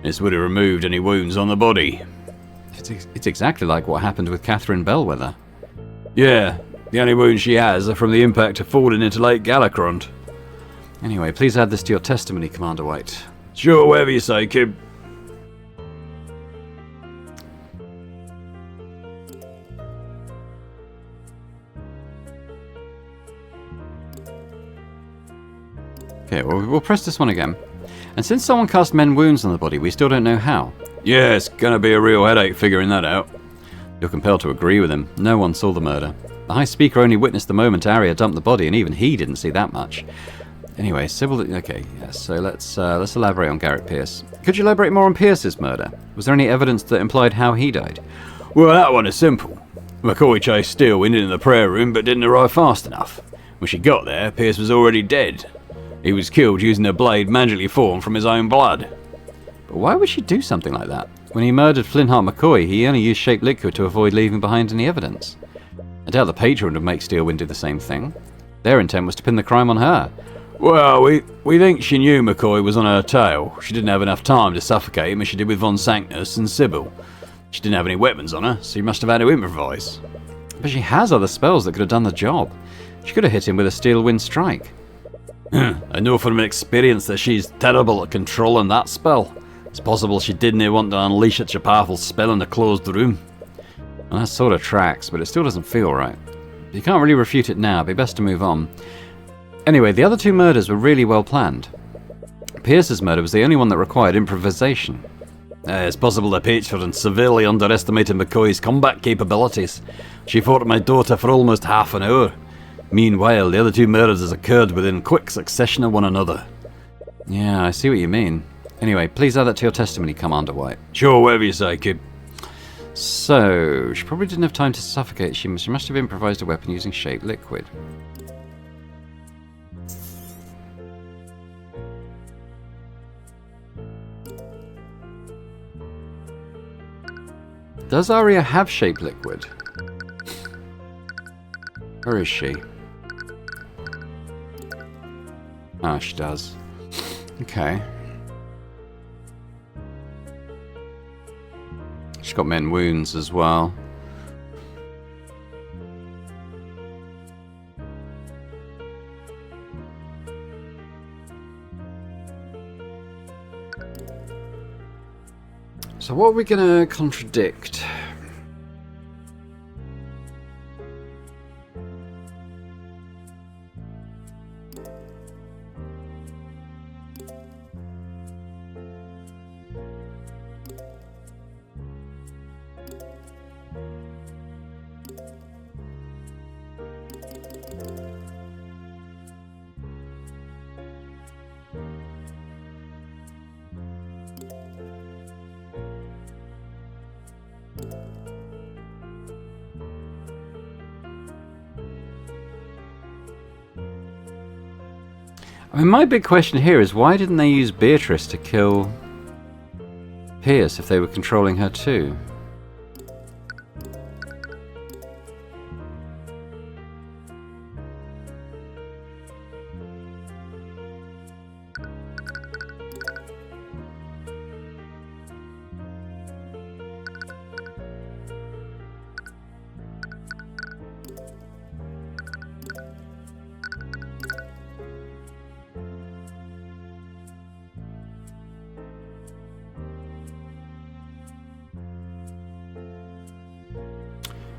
This would have removed any wounds on the body. It's exactly like what happened with Catherine Bellwether. Yeah, the only wounds she has are from the impact of falling into Lake Galacrond. Anyway, please add this to your testimony, Commander White. Sure, whatever you say, kid. Okay, well, we'll press this one again. And since someone cast men wounds on the body, we still don't know how. Yeah, it's gonna be a real headache figuring that out. You're compelled to agree with him. No one saw the murder. The High Speaker only witnessed the moment Arya dumped the body, and even he didn't see that much. Anyway, Sybil... Okay, yes, so let's elaborate on Garrett Pierce. Could you elaborate more on Pierce's murder? Was there any evidence that implied how he died? Well, that one is simple. McCoy chased Steelwind into the prayer room, but didn't arrive fast enough. When she got there, Pierce was already dead. He was killed using a blade magically formed from his own blood. But why would she do something like that? When he murdered Flintheart McCoy, he only used shaped liquid to avoid leaving behind any evidence. I doubt the patron would make Steelwind do the same thing. Their intent was to pin the crime on her. Well, we think she knew McCoy was on her tail. She didn't have enough time to suffocate him as she did with Von Sanctus and Sybil. She didn't have any weapons on her, so she must have had to improvise. But she has other spells that could have done the job. She could have hit him with a steel wind strike. I know from experience that she's terrible at controlling that spell. It's possible she didn't want to unleash such a powerful spell in a closed room. Well, that sort of tracks, but it still doesn't feel right. You can't really refute it now, it'd be best to move on. Anyway, the other two murders were really well planned. Pierce's murder was the only one that required improvisation. It's possible the patron severely underestimated McCoy's combat capabilities. She fought my daughter for almost half an hour. Meanwhile, the other two murders occurred within quick succession of one another. Yeah, I see what you mean. Anyway, please add that to your testimony, Commander White. Sure, whatever you say, kid. So, she probably didn't have time to suffocate. She must have improvised a weapon using shaped liquid. Does Arya have shaped liquid? Where is she? Ah, she does. Okay. She's got men wounds as well. So what are we gonna contradict? I mean, my big question here is why didn't they use Beatrice to kill Pierce if they were controlling her too?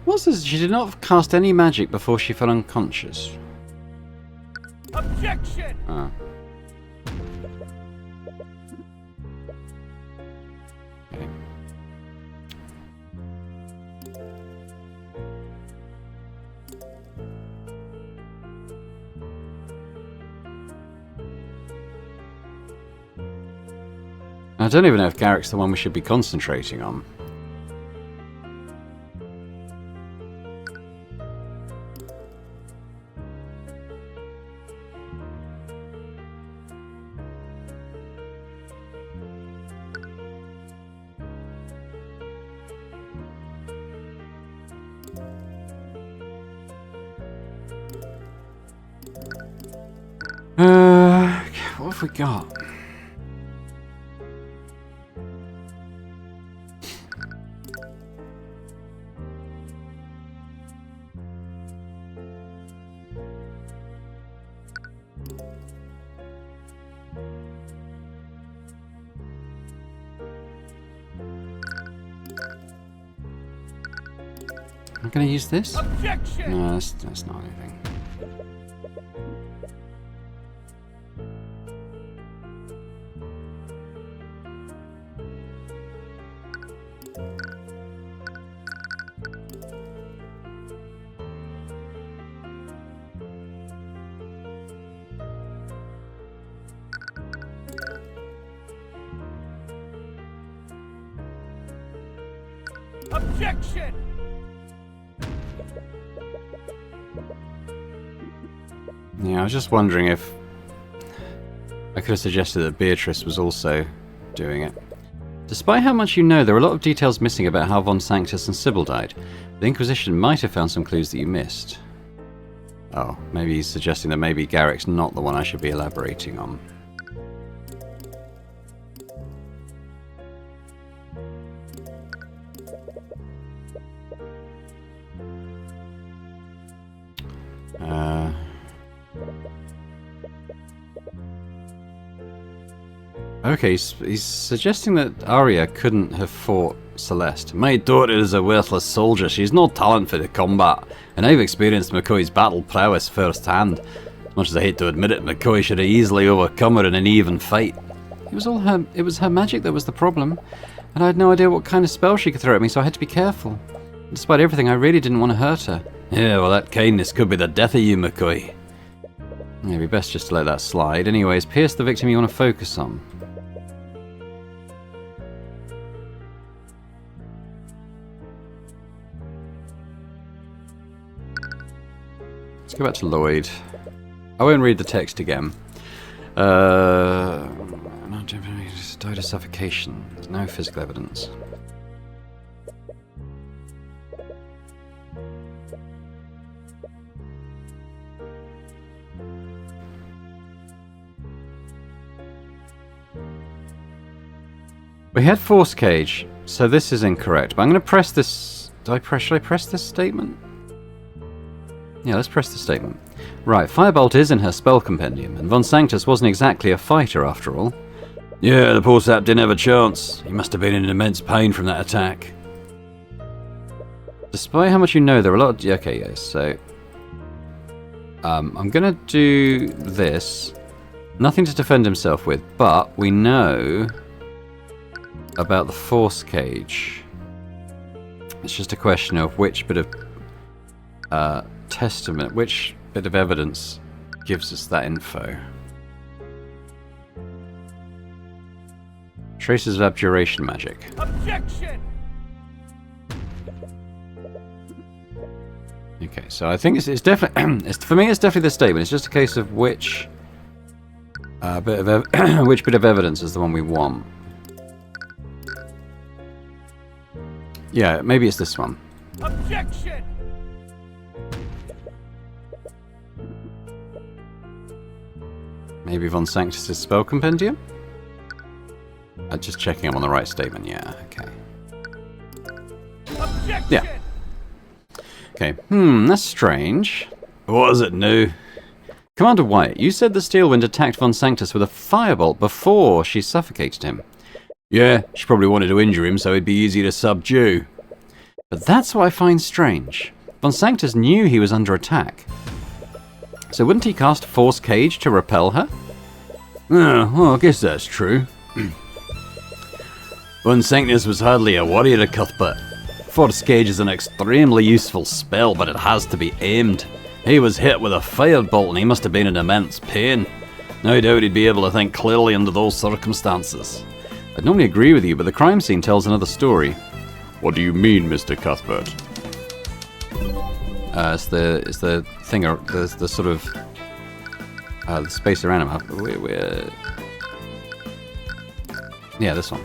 What's this? She did not cast any magic before she fell unconscious. Objection! Ah. Okay. I don't even know if Garrick's the one we should be concentrating on. What have we got? I'm going to use this? Objection! No, that's not anything. Objection! Yeah, I was just wondering if I could have suggested that Beatrice was also doing it. Despite how much you know, there are a lot of details missing about how Von Sanctus and Sybil died. The Inquisition might have found some clues that you missed. Oh, maybe he's suggesting that maybe Garrick's not the one I should be elaborating on. Okay, he's suggesting that Arya couldn't have fought Celeste. My daughter is a worthless soldier. She's no talent for the combat, and I've experienced McCoy's battle prowess firsthand. As much as I hate to admit it, McCoy should have easily overcome her in an even fight. It was her magic that was the problem, and I had no idea what kind of spell she could throw at me, so I had to be careful. Despite everything, I really didn't want to hurt her. Yeah, well, that kindness could be the death of you, McCoy. Yeah, it'd be best just to let that slide. Anyways, Pierce the victim you want to focus on. Let's go back to Lloyd. I won't read the text again. Died of suffocation. There's no physical evidence. We had force cage, so this is incorrect. But I'm going to press this. Should I press this statement? Yeah, let's press the statement. Right, Firebolt is in her spell compendium, and Von Sanctus wasn't exactly a fighter after all. Yeah, the poor sap didn't have a chance. He must have been in immense pain from that attack. Despite how much you know, there are a lot of... Okay, yes, so... I'm gonna do this. Nothing to defend himself with, but we know about the force cage. It's just a question of which bit of testament, which bit of evidence gives us that info. Traces of abjuration magic. Objection! Okay, so I think it's definitely for me it's definitely the statement. It's just a case of which which bit of evidence is the one we want. Yeah, maybe it's this one. Objection! Maybe Von Sanctus' spell compendium? Just checking I'm on the right statement. Yeah, okay. Objection! Yeah. Okay, that's strange. What is it now? Commander White, you said the Steelwind attacked Von Sanctus with a firebolt before she suffocated him. Yeah, she probably wanted to injure him so it'd be easy to subdue. But that's what I find strange. Von Sanctus knew he was under attack. So wouldn't he cast Force Cage to repel her? Oh, well, I guess that's true. Von Sanctus was hardly a warrior to Cuthbert. Force Cage is an extremely useful spell, but it has to be aimed. He was hit with a firebolt and he must have been in immense pain. No doubt he'd be able to think clearly under those circumstances. I'd normally agree with you, but the crime scene tells another story. What do you mean, Mr. Cuthbert? It's the thing, the sort of the space around him. Yeah, this one.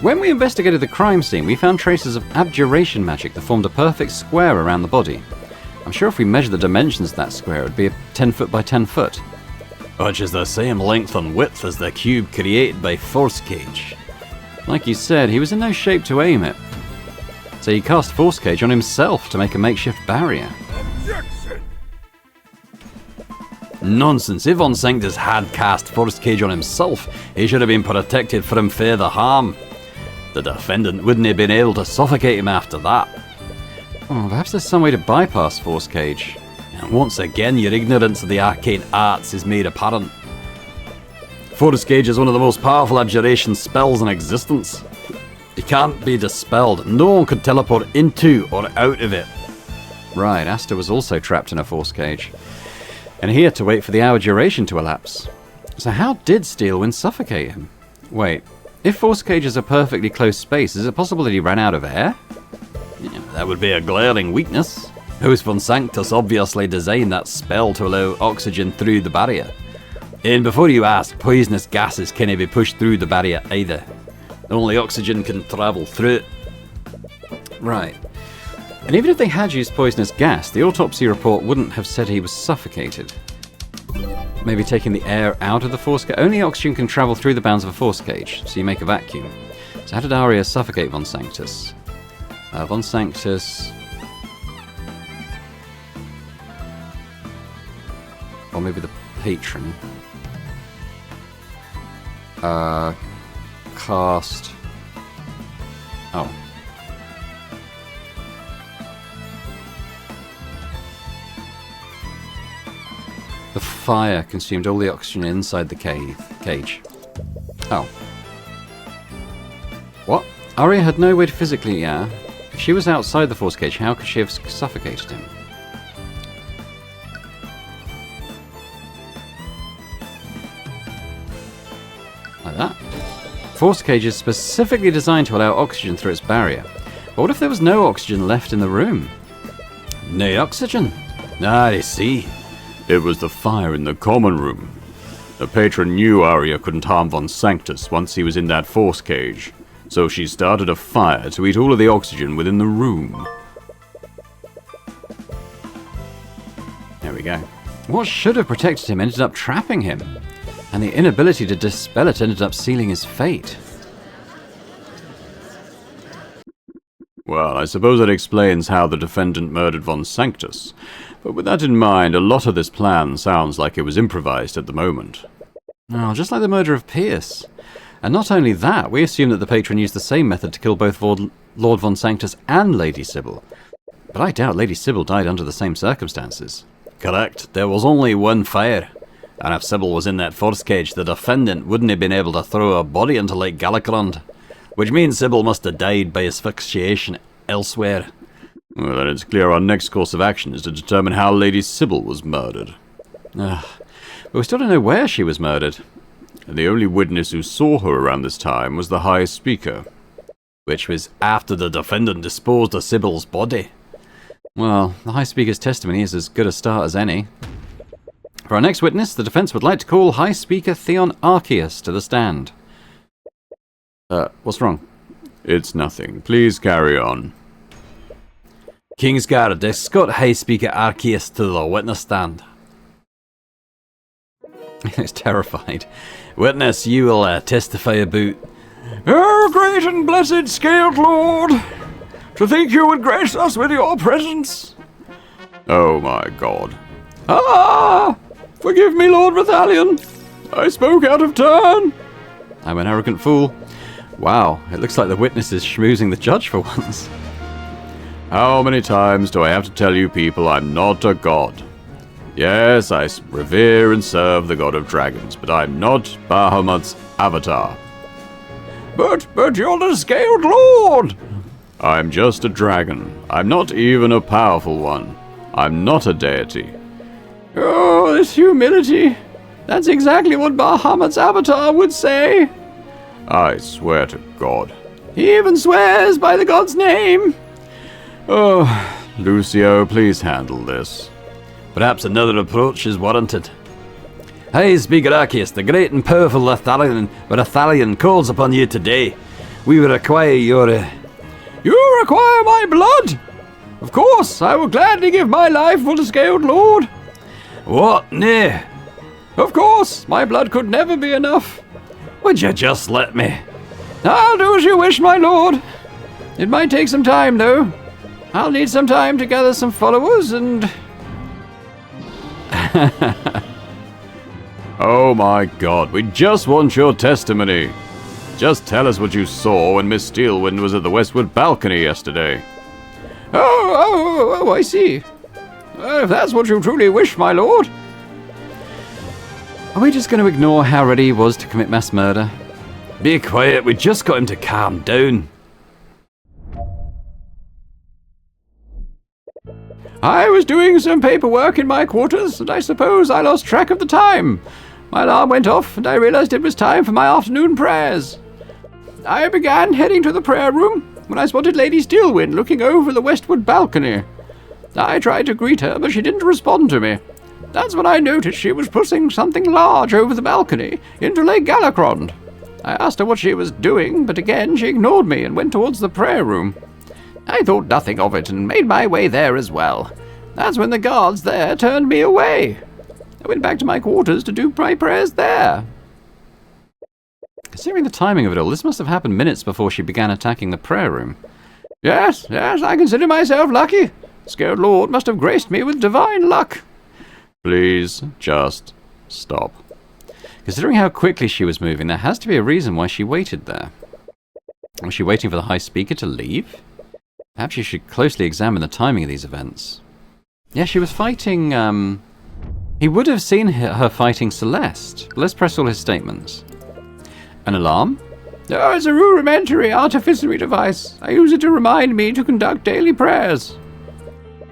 When we investigated the crime scene, we found traces of abjuration magic that formed a perfect square around the body. I'm sure if we measure the dimensions of that square, it would be 10 foot by 10 foot. Which is the same length and width as the cube created by Force Cage. Like you said, he was in no shape to aim it. So he cast Force Cage on himself to make a makeshift barrier. Objection! Nonsense. If Von Sanctus had cast Force Cage on himself, he should have been protected from further harm. The defendant wouldn't have been able to suffocate him after that. Oh, perhaps there's some way to bypass Force Cage. And once again, your ignorance of the arcane arts is made apparent. Force Cage is one of the most powerful abjuration spells in existence. It can't be dispelled. No one could teleport into or out of it. Right, Asta was also trapped in a Force Cage. And he had to wait for the hour duration to elapse. So how did Steelwind suffocate him? Wait, if Force Cage is a perfectly closed space, is it possible that he ran out of air? Yeah, that would be a glaring weakness. House Von Sanctus obviously designed that spell to allow oxygen through the barrier. And before you ask, poisonous gases can't be pushed through the barrier either. Only oxygen can travel through it. Right. And even if they had used poisonous gas, the autopsy report wouldn't have said he was suffocated. Maybe taking the air out of the force cage. Only oxygen can travel through the bounds of a force cage, so you make a vacuum. So how did Arya suffocate Von Sanctus? Von Sanctus... Or maybe the patron. Cast... Oh. The fire consumed all the oxygen inside the cage. Oh. What? Arya had no way to physically, yeah. If she was outside the force cage, how could she have suffocated him? Like that. Force cage is specifically designed to allow oxygen through its barrier. But what if there was no oxygen left in the room? No oxygen? I see. It was the fire in the common room. The patron knew Arya couldn't harm Von Sanctus once he was in that force cage, so she started a fire to eat all of the oxygen within the room. There we go. What should have protected him ended up trapping him, and the inability to dispel it ended up sealing his fate. Well, I suppose that explains how the defendant murdered Von Sanctus, but with that in mind, a lot of this plan sounds like it was improvised at the moment. Oh, just like the murder of Pierce. And not only that, we assume that the patron used the same method to kill both Lord Von Sanctus and Lady Sybil. But I doubt Lady Sybil died under the same circumstances. Correct. There was only one fire. And if Sybil was in that force cage, the defendant wouldn't have been able to throw a body into Lake Galacrond. Which means Sybil must have died by asphyxiation elsewhere. Well, then it's clear our next course of action is to determine how Lady Sybil was murdered. But we still don't know where she was murdered. And the only witness who saw her around this time was the High Speaker. Which was after the defendant disposed of Sybil's body. Well, the High Speaker's testimony is as good a start as any. For our next witness, the defense would like to call High Speaker Theon Arceus to the stand. What's wrong? It's nothing. Please carry on. Kingsguard, escort High Speaker Arceus to the witness stand. He's terrified. Witness, you will testify about... Oh, great and blessed Scaled Lord! To think you would grace us with your presence! Oh my god. Ah! Forgive me, Lord Rathalion! I spoke out of turn! I'm an arrogant fool. Wow, it looks like the witness is schmoozing the judge for once. How many times do I have to tell you people I'm not a god? Yes, I revere and serve the god of dragons, but I'm not Bahamut's avatar. But you're the Scaled Lord! I'm just a dragon. I'm not even a powerful one. I'm not a deity. Oh, this humility. That's exactly what Bahamut's avatar would say. I swear to God. He even swears by the god's name. Oh, Lucio, please handle this. Perhaps another approach is warranted. High Speaker Arceus, the great and powerful Rathalion calls upon you today. We will require your... You require my blood? Of course, I will gladly give my life for the Scaled Lord. What? Nay. Of course, my blood could never be enough. Would you just let me? I'll do as you wish, my lord. It might take some time, though. I'll need some time to gather some followers and... Oh my god, we just want your testimony. Just tell us what you saw when Miss Steelwind was at the Westwood balcony yesterday. Oh, I see. If that's what you truly wish, my lord. Are we just going to ignore how ready he was to commit mass murder? Be quiet, we just got him to calm down. I was doing some paperwork in my quarters, and I suppose I lost track of the time. My alarm went off, and I realized it was time for my afternoon prayers. I began heading to the prayer room when I spotted Lady Steelwind looking over the Westwood balcony. I tried to greet her, but she didn't respond to me. That's when I noticed she was pushing something large over the balcony into Lake Galacrond. I asked her what she was doing, but again she ignored me and went towards the prayer room. I thought nothing of it and made my way there as well. That's when the guards there turned me away. I went back to my quarters to do my prayers there. Considering the timing of it all, this must have happened minutes before she began attacking the prayer room. Yes, I consider myself lucky. Scaled Lord must have graced me with divine luck. Please, just stop. Considering how quickly she was moving, there has to be a reason why she waited there. Was she waiting for the High Speaker to leave? Perhaps you should closely examine the timing of these events. Yeah, she was fighting, He would have seen her fighting Celeste. Let's press all his statements. An alarm? Oh, it's a rudimentary artificery device. I use it to remind me to conduct daily prayers.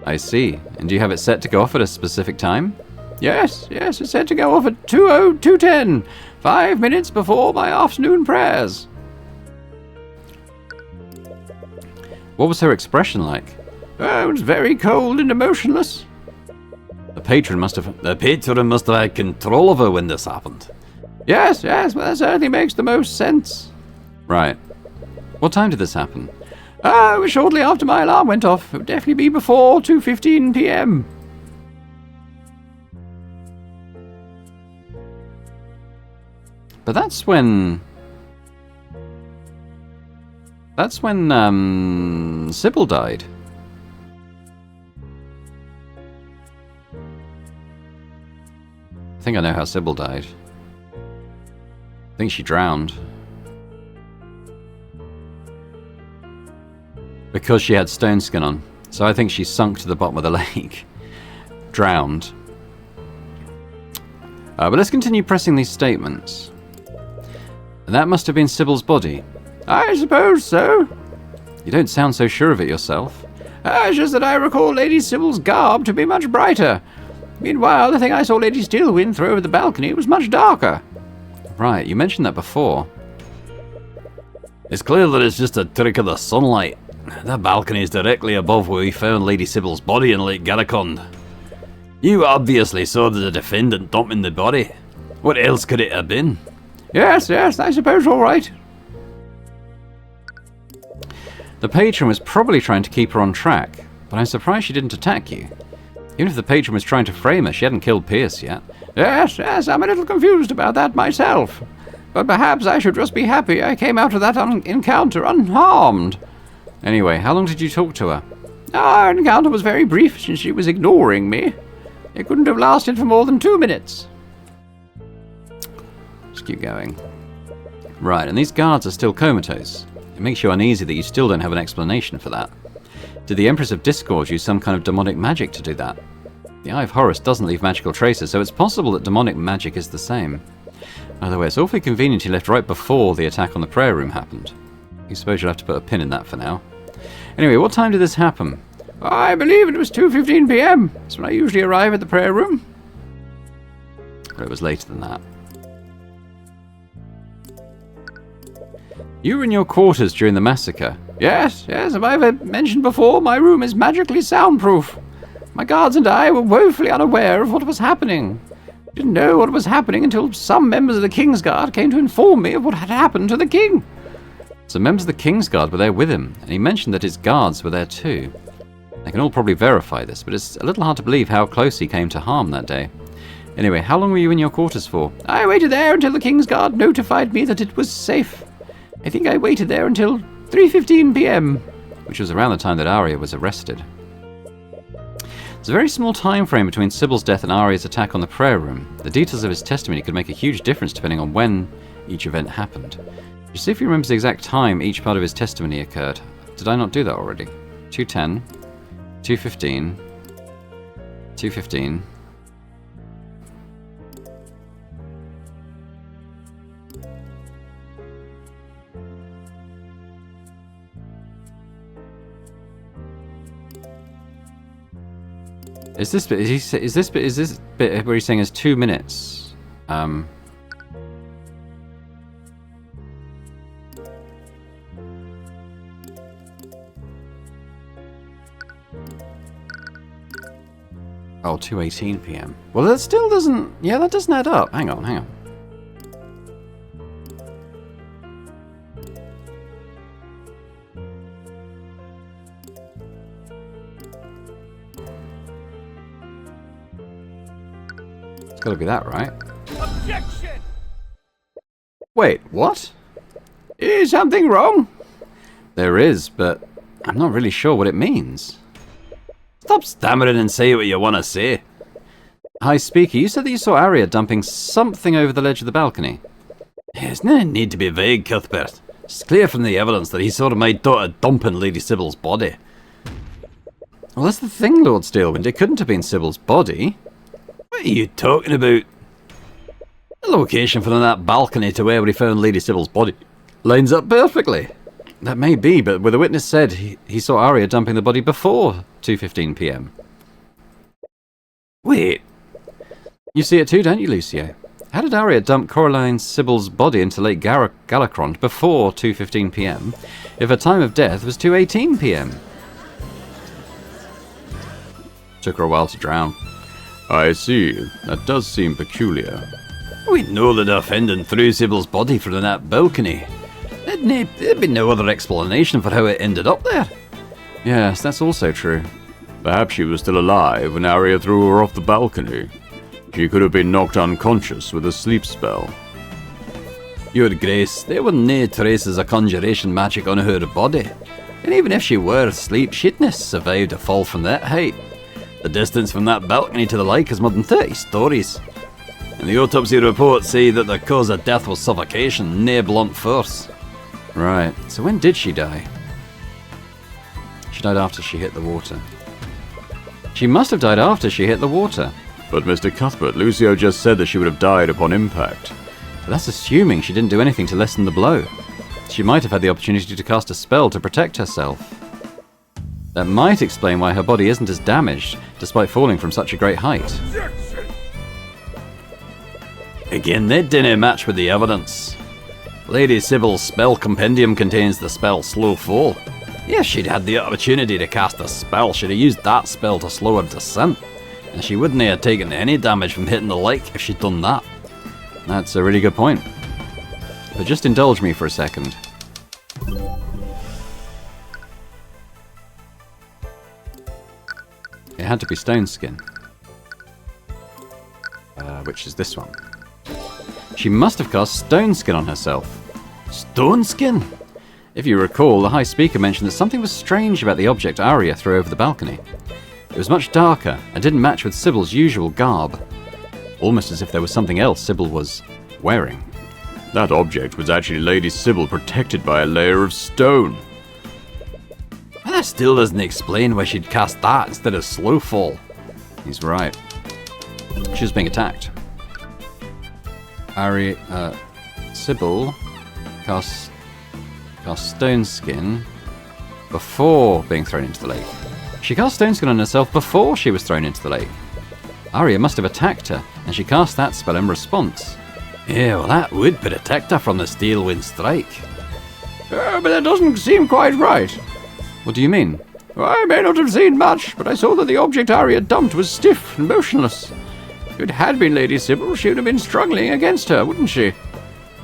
I see. And do you have it set to go off at a specific time? Yes, it's set to go off at 2:10, 5 minutes before my afternoon prayers. What was her expression like? Oh, it was very cold and emotionless. The patron must have had control of her when this happened. Yes, well, that certainly makes the most sense. Right. What time did this happen? It was shortly after my alarm went off. It would definitely be before 2:15 p.m. But that's when Sybil died. I think I know how Sybil died. I think she drowned. Because she had stone skin on. So I think she sunk to the bottom of the lake. Drowned. But let's continue pressing these statements. And that must have been Sybil's body. I suppose so. You don't sound so sure of it yourself. It's just that I recall Lady Sybil's garb to be much brighter. Meanwhile, the thing I saw Lady Steelwind throw over the balcony was much darker. Right, you mentioned that before. It's clear that it's just a trick of the sunlight. That balcony is directly above where we found Lady Sybil's body in Lake Garacond. You obviously saw the defendant dumping the body. What else could it have been? Yes, I suppose all right. The patron was probably trying to keep her on track, but I'm surprised she didn't attack you. Even if the patron was trying to frame her, she hadn't killed Pierce yet. Yes, I'm a little confused about that myself. But perhaps I should just be happy I came out of that encounter unharmed. Anyway, how long did you talk to her? Our encounter was very brief since she was ignoring me. It couldn't have lasted for more than 2 minutes. Just keep going. Right, and these guards are still comatose. It makes you uneasy that you still don't have an explanation for that. Did the Empress of Discord use some kind of demonic magic to do that? The Eye of Horus doesn't leave magical traces, so it's possible that demonic magic is the same. By the way, it's awfully convenient he left right before the attack on the prayer room happened. I suppose you'll have to put a pin in that for now. Anyway, what time did this happen? I believe it was 2:15 p.m. That's when I usually arrive at the prayer room. But it was later than that. You were in your quarters during the massacre. Yes, as I've mentioned before, my room is magically soundproof. My guards and I were woefully unaware of what was happening. Didn't know what was happening until some members of the Kingsguard came to inform me of what had happened to the king. So members of the Kingsguard were there with him, and he mentioned that his guards were there too. They can all probably verify this, but it's a little hard to believe how close he came to harm that day. Anyway, how long were you in your quarters for? I waited there until the Kingsguard notified me that it was safe. I think I waited there until 3:15 p.m. Which was around the time that Arya was arrested. There's a very small time frame between Sybil's death and Arya's attack on the prayer room. The details of his testimony could make a huge difference depending on when each event happened. Just see if he remembers the exact time each part of his testimony occurred. Did I not do that already? 2:10, 2:15, 2:15. Is this bit where he's saying is 2 minutes? Oh, 2:18 p.m. Well, that still doesn't... Yeah, that doesn't add up. Hang on. It's got to be that, right? Objection! Wait, what? Is something wrong? There is, but I'm not really sure what it means. Stop stammering and say what you want to say. Hi, Speaker, you said that you saw Arya dumping something over the ledge of the balcony. There's no need to be vague, Cuthbert. It's clear from the evidence that he saw my daughter dumping Lady Sybil's body. Well, that's the thing, Lord Steelwind. It couldn't have been Sybil's body. What are you talking about? The location from that balcony to where we found Lady Sybil's body lines up perfectly. That may be, but where the witness said he saw Arya dumping the body before 2:15 p.m. Wait. You see it too, don't you, Lucio? How did Arya dump Coraline Sybil's body into Lake Galacrond before 2:15 p.m. if her time of death was 2:18 p.m.? Took her a while to drown. I see. That does seem peculiar. We know the defendant threw Sybil's body from that balcony. There'd be no other explanation for how it ended up there. Yes, that's also true. Perhaps she was still alive when Arya threw her off the balcony. She could have been knocked unconscious with a sleep spell. Your Grace, there were no traces of conjuration magic on her body. And even if she were asleep, she'd not survived a fall from that height. The distance from that balcony to the lake is more than 30 stories. And the autopsy report say that the cause of death was suffocation, nae blunt force. Right, so when did she die? She died after she hit the water. She must have died after she hit the water. But Mr. Cuthbert, Lucio just said that she would have died upon impact. But that's assuming she didn't do anything to lessen the blow. She might have had the opportunity to cast a spell to protect herself. That might explain why her body isn't as damaged, despite falling from such a great height. Objection! Again, that didn't match with the evidence. Lady Sybil's spell compendium contains the spell Slow Fall. If she'd had the opportunity to cast a spell, she'd have used that spell to slow her descent. And she wouldn't have taken any damage from hitting the lake if she'd done that. That's a really good point. But just indulge me for a second. It had to be Stone Skin. Which is this one. She must have cast Stone Skin on herself. Stone Skin? If you recall, the High Speaker mentioned that something was strange about the object Arya threw over the balcony. It was much darker and didn't match with Sybil's usual garb. Almost as if there was something else Sybil was wearing. That object was actually Lady Sybil protected by a layer of stone. And that still doesn't explain why she'd cast that instead of Slow Fall. He's right. She was being attacked. Sybil cast Stone Skin before being thrown into the lake. She cast Stone Skin on herself before she was thrown into the lake. Arya must have attacked her, and she cast that spell in response. Yeah, well that would protect her from the Steel Wind Strike. But that doesn't seem quite right. What do you mean? I may not have seen much, but I saw that the object Arya dumped was stiff and motionless. If it had been Lady Sybil, she would have been struggling against her, wouldn't she?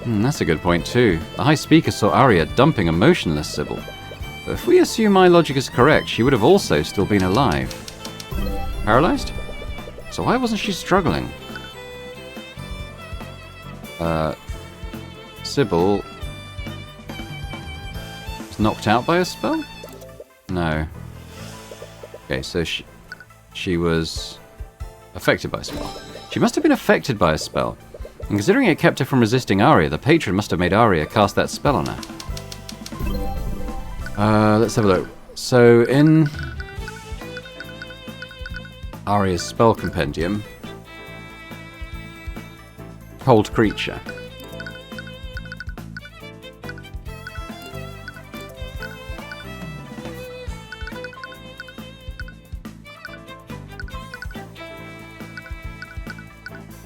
That's a good point too. The High Speaker saw Arya dumping a motionless Sybil. But if we assume my logic is correct, she would have also still been alive. Paralyzed? So why wasn't she struggling? Sybil was knocked out by a spell? No. Okay, so she was affected by a spell. She must have been affected by a spell. And considering it kept her from resisting Arya, the patron must have made Arya cast that spell on her. Let's have a look. So in Arya's spell compendium, Hold Creature.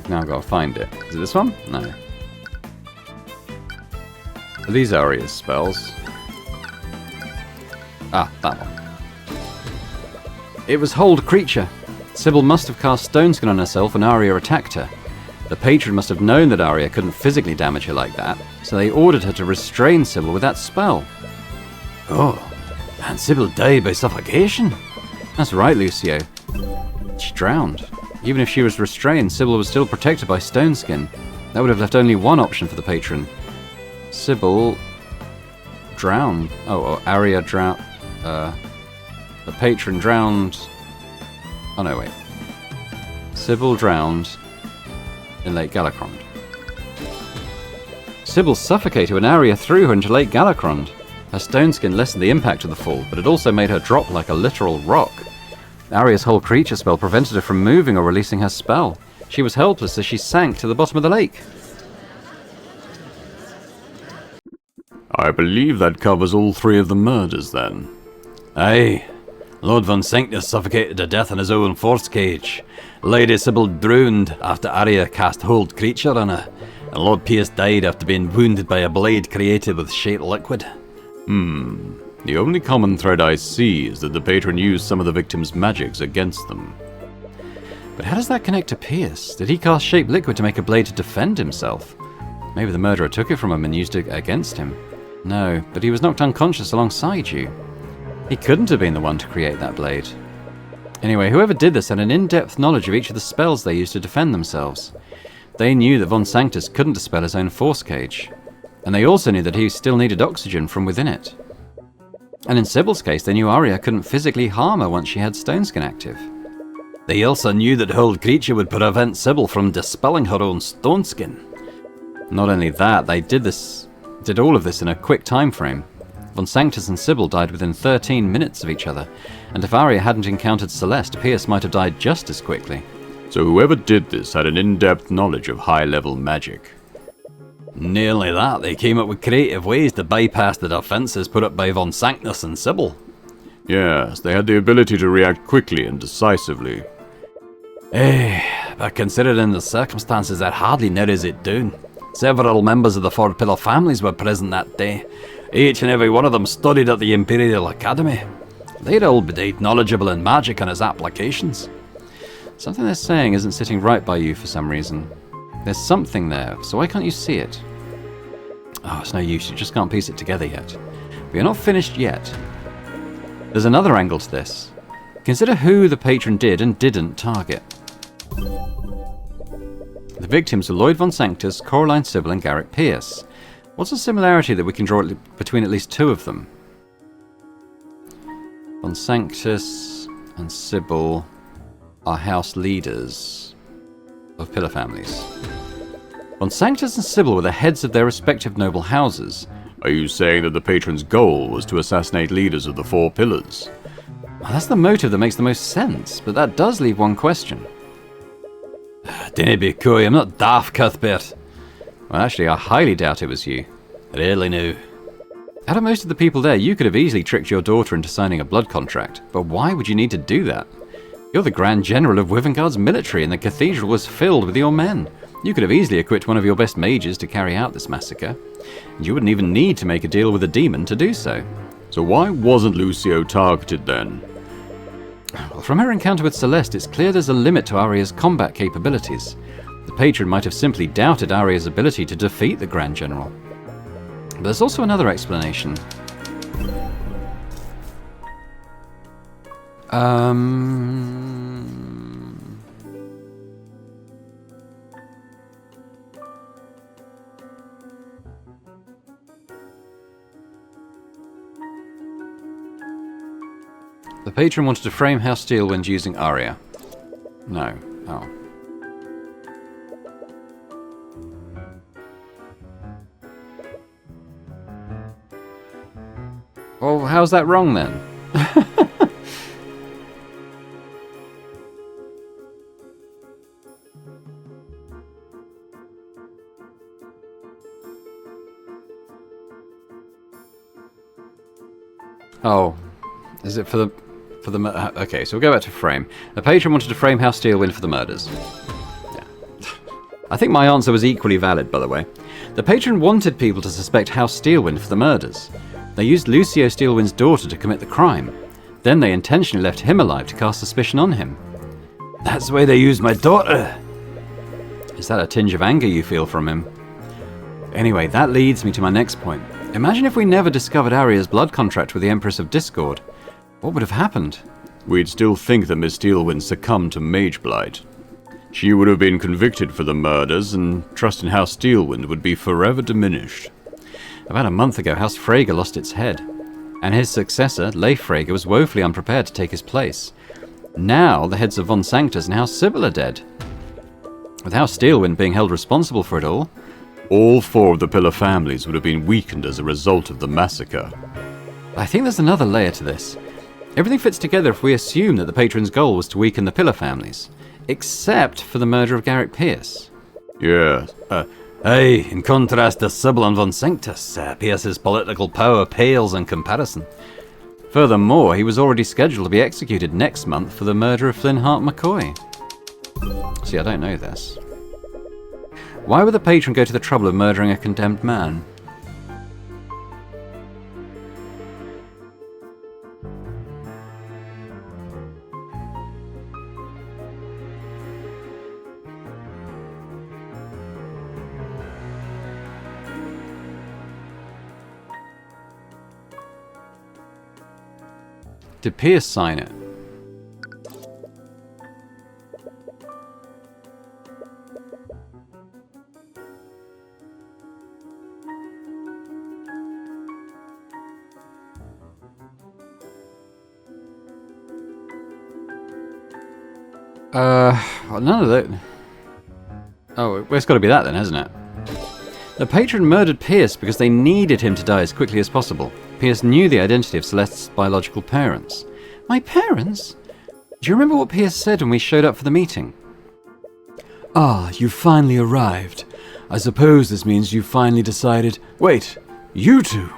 Now I've got to find it. Is it this one? No. Are these Arya's spells? Ah, that one. It was Hold Creature. Sybil must have cast Stone Skin on herself when Arya attacked her. The patron must have known that Arya couldn't physically damage her like that, so they ordered her to restrain Sybil with that spell. Oh, and Sybil died by suffocation? That's right, Lucio. She drowned. Even if she was restrained, Sybil was still protected by Stone Skin. That would have left only one option for the patron. Sybil drowned. Or Arya drowned. The patron drowned. Oh no, wait. Sybil drowned in Lake Galacrond. Sybil suffocated when Arya threw her into Lake Galacrond. Her Stone Skin lessened the impact of the fall, but it also made her drop like a literal rock. Arya's Hold Creature spell prevented her from moving or releasing her spell. She was helpless as she sank to the bottom of the lake. I believe that covers all three of the murders, then. Aye. Lord Von Sanctus suffocated to death in his own force cage. Lady Sybil drowned after Arya cast Hold Creature on her. And Lord Pierce died after being wounded by a blade created with shade liquid. The only common thread I see is that the patron used some of the victim's magics against them. But how does that connect to Pierce? Did he cast Shape Liquid to make a blade to defend himself? Maybe the murderer took it from him and used it against him. No, but he was knocked unconscious alongside you. He couldn't have been the one to create that blade. Anyway, whoever did this had an in-depth knowledge of each of the spells they used to defend themselves. They knew that Von Sanctus couldn't dispel his own force cage. And they also knew that he still needed oxygen from within it. And in Sybil's case, they knew Arya couldn't physically harm her once she had Stone Skin active. They also knew that the whole creature would prevent Sybil from dispelling her own stone skin. Not only that, they did all of this in a quick time frame. Von Sanctus and Sybil died within 13 minutes of each other, and if Arya hadn't encountered Celeste, Pierce might have died just as quickly. So whoever did this had an in-depth knowledge of high-level magic. Not only that, they came up with creative ways to bypass the defences put up by Von Sanctus and Sybil. Yes, they had the ability to react quickly and decisively. But considering the circumstances, that hardly narrows it down. Several members of the Four Pillar families were present that day. Each and every one of them studied at the Imperial Academy. They'd all be knowledgeable in magic and its applications. Something they're saying isn't sitting right by you for some reason. There's something there, so why can't you see it? Oh, it's no use, you just can't piece it together yet. But you're not finished yet. There's another angle to this. Consider who the patron did and didn't target. The victims were Lloyd Von Sanctus, Coraline Sybil, and Garrick Pierce. What's a similarity that we can draw between at least two of them? Von Sanctus and Sybil are house leaders of pillar families. Von Sanctus and Sybil were the heads of their respective noble houses. Are you saying that the patron's goal was to assassinate leaders of the Four Pillars? Well, that's the motive that makes the most sense, but that does leave one question. Dinna be coy, I'm not daft, Cuthbert. Well, actually, I highly doubt it was you. Really now. Out of most of the people there, you could have easily tricked your daughter into signing a blood contract, but why would you need to do that? You're the Grand General of Wivengard's military, and the cathedral was filled with your men. You could have easily equipped one of your best mages to carry out this massacre, and you wouldn't even need to make a deal with a demon to do so. So why wasn't Lucio targeted then? Well, from her encounter with Celeste, it's clear there's a limit to Arya's combat capabilities. The patron might have simply doubted Arya's ability to defeat the Grand General. But there's also another explanation. The patron wanted to frame House Steelwind using Arya. No. Oh. Well, how's that wrong then? Oh, is it for the okay, so we'll go back to frame. The patron wanted to frame House Steelwind for the murders. Yeah. I think my answer was equally valid, by the way. The patron wanted people to suspect House Steelwind for the murders. They used Lucio Steelwind's daughter to commit the crime. Then they intentionally left him alive to cast suspicion on him. That's why they used my daughter. Is that a tinge of anger you feel from him? Anyway, that leads me to my next point. Imagine if we never discovered Arya's blood contract with the Empress of Discord. What would have happened? We'd still think that Miss Steelwind succumbed to Mage Blight. She would have been convicted for the murders, and trust in House Steelwind would be forever diminished. About a month ago, House Freyga lost its head, and his successor, Leif Freyga, was woefully unprepared to take his place. Now, the heads of Von Sanctus and House Sybil are dead. With House Steelwind being held responsible for it all four of the Pillar families would have been weakened as a result of the massacre. I think there's another layer to this. Everything fits together if we assume that the patron's goal was to weaken the Pillar families, except for the murder of Garrick Pierce. Yes. Aye, in contrast to Sybil and Von Sanctus, Pierce's political power pales in comparison. Furthermore, he was already scheduled to be executed next month for the murder of Flynn Hart McCoy. See, I don't know this. Why would the patron go to the trouble of murdering a condemned man? Did Pierce sign it? Well, none of that. Oh, well, it's got to be that then, hasn't it? The patron murdered Pierce because they needed him to die as quickly as possible. Pierce knew the identity of Celeste's biological parents. My parents? Do you remember what Pierce said when we showed up for the meeting? Ah, you finally arrived. I suppose this means you finally decided... Wait, you two?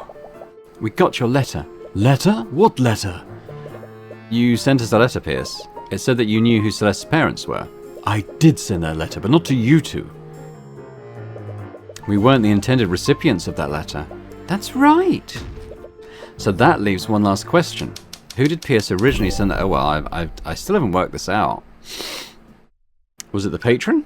We got your letter. Letter? What letter? You sent us a letter, Pierce. It said that you knew who Celeste's parents were. I did send that letter, but not to you two. We weren't the intended recipients of that letter. That's right. So that leaves one last question. Who did Pierce originally send that? Oh, well, I still haven't worked this out. Was it the patron?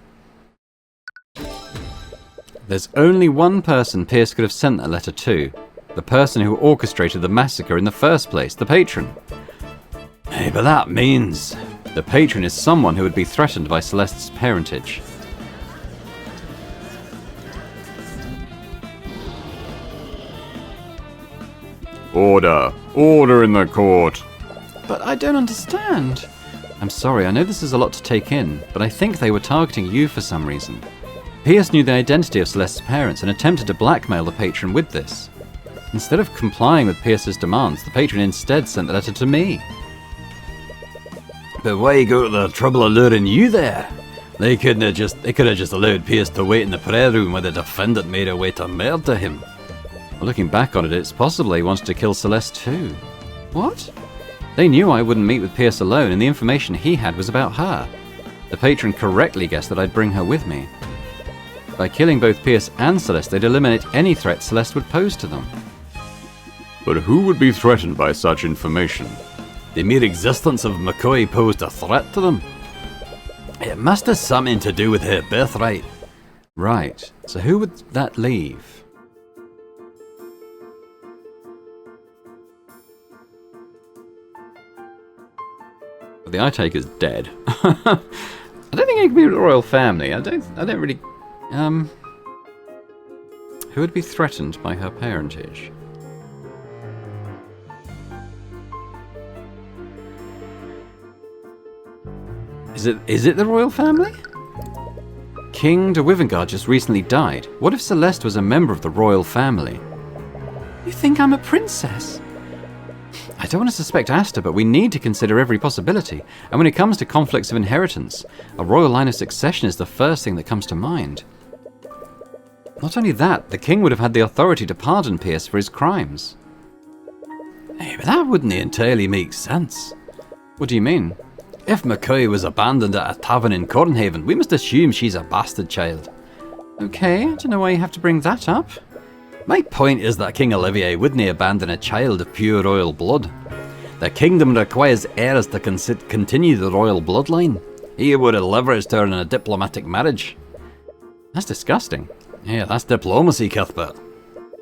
There's only one person Pierce could have sent that letter to. The person who orchestrated the massacre in the first place, the patron. Hey, but that means... The patron is someone who would be threatened by Celeste's parentage. Order. Order in the court. But I don't understand. I'm sorry, I know this is a lot to take in, but I think they were targeting you for some reason. Pierce knew the identity of Celeste's parents and attempted to blackmail the patron with this. Instead of complying with Pierce's demands, the patron instead sent the letter to me. But why go to the trouble of luring you there? They could have just allowed Pierce to wait in the prayer room while the defendant made her way to murder him. Well, looking back on it, it's possible he wanted to kill Celeste too. What? They knew I wouldn't meet with Pierce alone, and the information he had was about her. The patron correctly guessed that I'd bring her with me. By killing both Pierce and Celeste, they'd eliminate any threat Celeste would pose to them. But who would be threatened by such information? The mere existence of McCoy posed a threat to them. It must have something to do with her birthright. Right, so who would that leave? Well, the eye taker's dead. I don't think it could be the royal family. I don't really... Who would be threatened by her parentage? Is it the royal family? King de Wivengard just recently died. What if Celeste was a member of the royal family? You think I'm a princess? I don't want to suspect Asta, but we need to consider every possibility. And when it comes to conflicts of inheritance, a royal line of succession is the first thing that comes to mind. Not only that, the king would have had the authority to pardon Pierce for his crimes. Hey, but that wouldn't entirely make sense. What do you mean? If McCoy was abandoned at a tavern in Cornhaven, we must assume she's a bastard child. Okay, I don't know why you have to bring that up. My point is that King Olivier wouldn't abandon a child of pure royal blood. The kingdom requires heirs to continue the royal bloodline. He would have leveraged her in a diplomatic marriage. That's disgusting. Yeah, that's diplomacy, Cuthbert.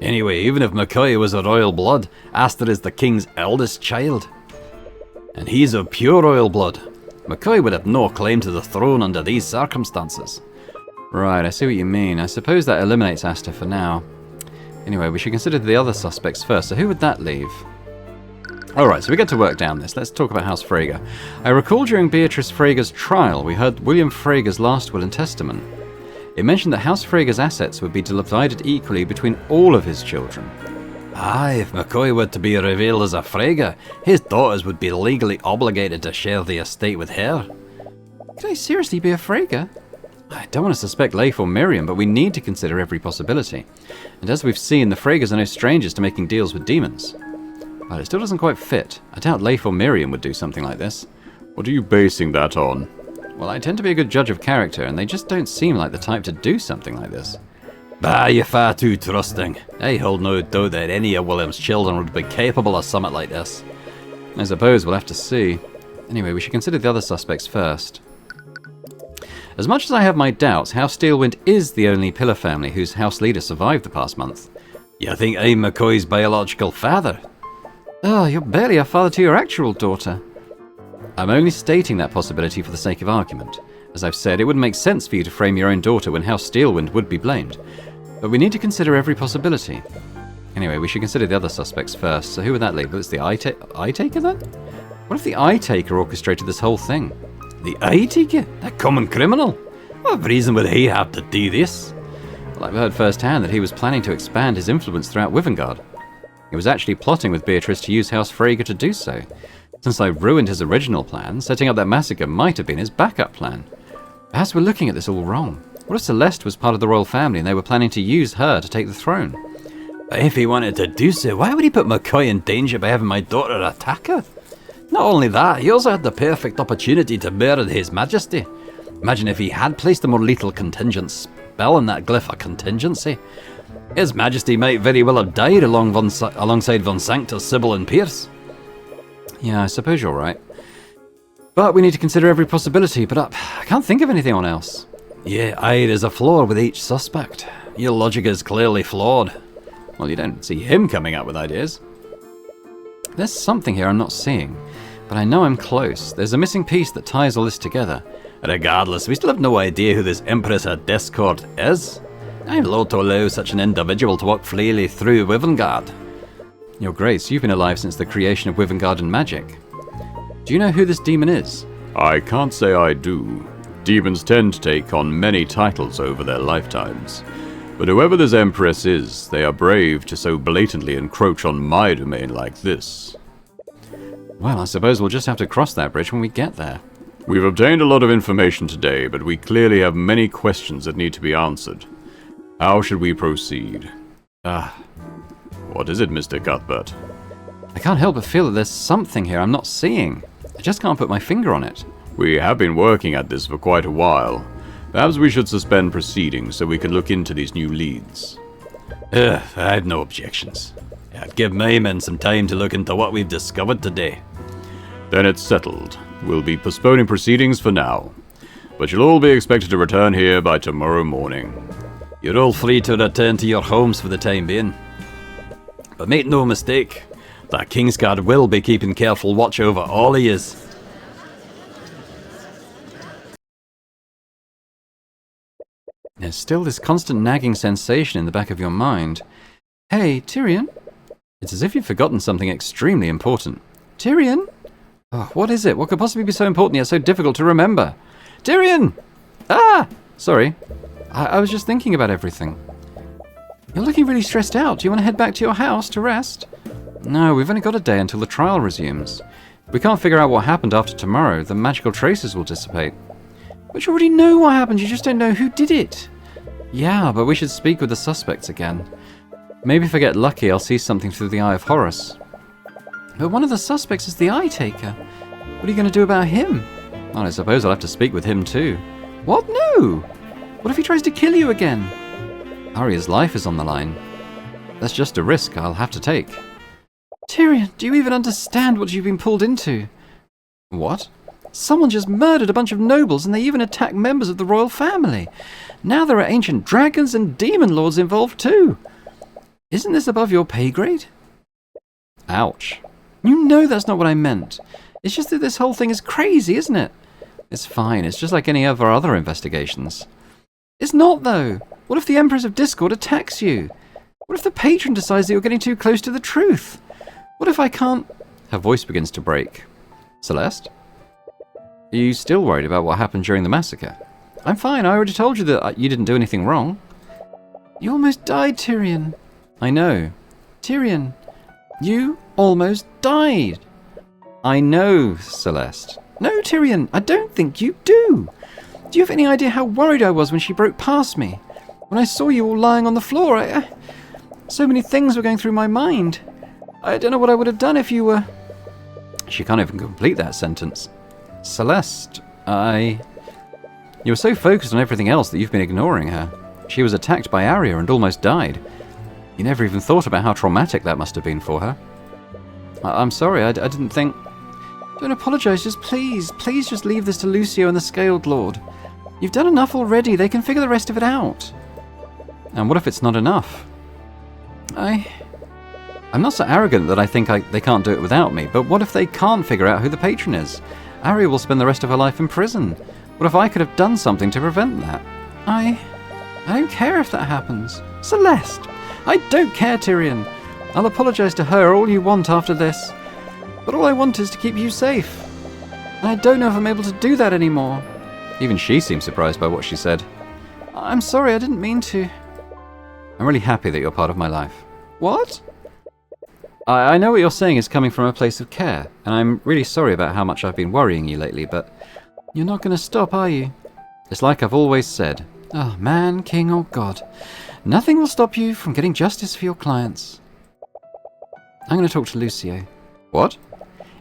Anyway, even if McCoy was a royal blood, Asta is the king's eldest child. And he's of pure royal blood. McCoy would have no claim to the throne under these circumstances. Right, I see what you mean. I suppose that eliminates Asta for now. Anyway, we should consider the other suspects first. So who would that leave? Alright, so we get to work down this. Let's talk about House Frege. I recall during Beatrice Frege's trial, we heard William Frege's last will and testament. It mentioned that House Frege's assets would be divided equally between all of his children. Aye, if McCoy were to be revealed as a Frege, his daughters would be legally obligated to share the estate with her. Could I seriously be a Frege? I don't want to suspect Leif or Miriam, but we need to consider every possibility. And as we've seen, the Freges are no strangers to making deals with demons. But it still doesn't quite fit. I doubt Leif or Miriam would do something like this. What are you basing that on? Well, I tend to be a good judge of character, and they just don't seem like the type to do something like this. Bah, you're far too trusting. I hold no doubt that any of William's children would be capable of something like this. I suppose we'll have to see. Anyway, we should consider the other suspects first. As much as I have my doubts, House Steelwind is the only Pillar family whose house leader survived the past month. You think I'm McCoy's biological father? Oh, you're barely a father to your actual daughter. I'm only stating that possibility for the sake of argument. As I've said, it wouldn't make sense for you to frame your own daughter when House Steelwind would be blamed. But we need to consider every possibility. Anyway, we should consider the other suspects first. So who would that leave? Well, it's the Eye Taker then? What if the Eye Taker orchestrated this whole thing? The eye taker? A common criminal? What reason would he have to do this? Well, I've heard firsthand that he was planning to expand his influence throughout Wivengard. He was actually plotting with Beatrice to use House Freyga to do so. Since I ruined his original plan, setting up that massacre might have been his backup plan. Perhaps we're looking at this all wrong. What if Celeste was part of the royal family and they were planning to use her to take the throne? But if he wanted to do so, why would he put McCoy in danger by having my daughter attack her? Not only that, he also had the perfect opportunity to murder His Majesty. Imagine if he had placed a more lethal contingent spell in that glyph of contingency. His Majesty might very well have died alongside Von Sanctus, Sybil and Pierce. Yeah, I suppose you're right. But we need to consider every possibility, but I can't think of anything else. Yeah, there's a flaw with each suspect. Your logic is clearly flawed. Well, you don't see him coming up with ideas. There's something here I'm not seeing, but I know I'm close. There's a missing piece that ties all this together. Regardless, we still have no idea who this Empress of Discord is. I'm loath to allow such an individual to walk freely through Wivengard. Your Grace, you've been alive since the creation of Wivengard and magic. Do you know who this demon is? I can't say I do. Demons tend to take on many titles over their lifetimes. But whoever this Empress is, they are brave to so blatantly encroach on my domain like this. Well, I suppose we'll just have to cross that bridge when we get there. We've obtained a lot of information today, but we clearly have many questions that need to be answered. How should we proceed? What is it, Mr. Cuthbert? I can't help but feel that there's something here I'm not seeing. I just can't put my finger on it. We have been working at this for quite a while. Perhaps we should suspend proceedings so we can look into these new leads. I have no objections. I'd give my men some time to look into what we've discovered today. Then it's settled. We'll be postponing proceedings for now. But you'll all be expected to return here by tomorrow morning. You're all free to return to your homes for the time being. But make no mistake, that Kingsguard will be keeping careful watch over all of yous. There's still this constant nagging sensation in the back of your mind. Hey, Tyrion? It's as if you've forgotten something extremely important. Tyrion? Oh, what is it? What could possibly be so important yet so difficult to remember? Tyrion! Sorry. I was just thinking about everything. You're looking really stressed out. Do you want to head back to your house to rest? No, we've only got a day until the trial resumes. If we can't figure out what happened after tomorrow, the magical traces will dissipate. But you already know what happened, you just don't know who did it. Yeah, but we should speak with the suspects again. Maybe if I get lucky, I'll see something through the Eye of Horus. But one of the suspects is the Eye Taker. What are you going to do about him? Well, I suppose I'll have to speak with him too. What? No! What if he tries to kill you again? Arya's life is on the line. That's just a risk I'll have to take. Tyrion, do you even understand what you've been pulled into? What? Someone just murdered a bunch of nobles and they even attacked members of the royal family. Now there are ancient dragons and demon lords involved too. Isn't this above your pay grade? Ouch. You know that's not what I meant. It's just that this whole thing is crazy, isn't it? It's fine, it's just like any of our other investigations. It's not though. What if the Empress of Discord attacks you? What if the patron decides that you're getting too close to the truth? What if I can't... Her voice begins to break. Celeste? Are you still worried about what happened during the massacre? I'm fine, I already told you that you didn't do anything wrong. You almost died, Tyrion. I know. Tyrion, you almost died. I know, Celeste. No, Tyrion, I don't think you do. Do you have any idea how worried I was when she broke past me? When I saw you all lying on the floor, so many things were going through my mind. I don't know what I would have done if you were... She can't even complete that sentence. Celeste, You were so focused on everything else that you've been ignoring her. She was attacked by Arya and almost died. You never even thought about how traumatic that must have been for her. I'm sorry, I didn't think... Don't apologize, just please just leave this to Lucio and the Scaled Lord. You've done enough already, they can figure the rest of it out. And what if it's not enough? I'm not so arrogant that I think they can't do it without me, but what if they can't figure out who the patron is? Arya will spend the rest of her life in prison. What if I could have done something to prevent that? I don't care if that happens. Celeste! I don't care, Tyrion. I'll apologize to her all you want after this. But all I want is to keep you safe. And I don't know if I'm able to do that anymore. Even she seemed surprised by what she said. I'm sorry, I didn't mean to. I'm really happy that you're part of my life. What? I know what you're saying is coming from a place of care, and I'm really sorry about how much I've been worrying you lately, but you're not going to stop, are you? It's like I've always said. Oh, man, king, or god. Nothing will stop you from getting justice for your clients. I'm going to talk to Lucio. What?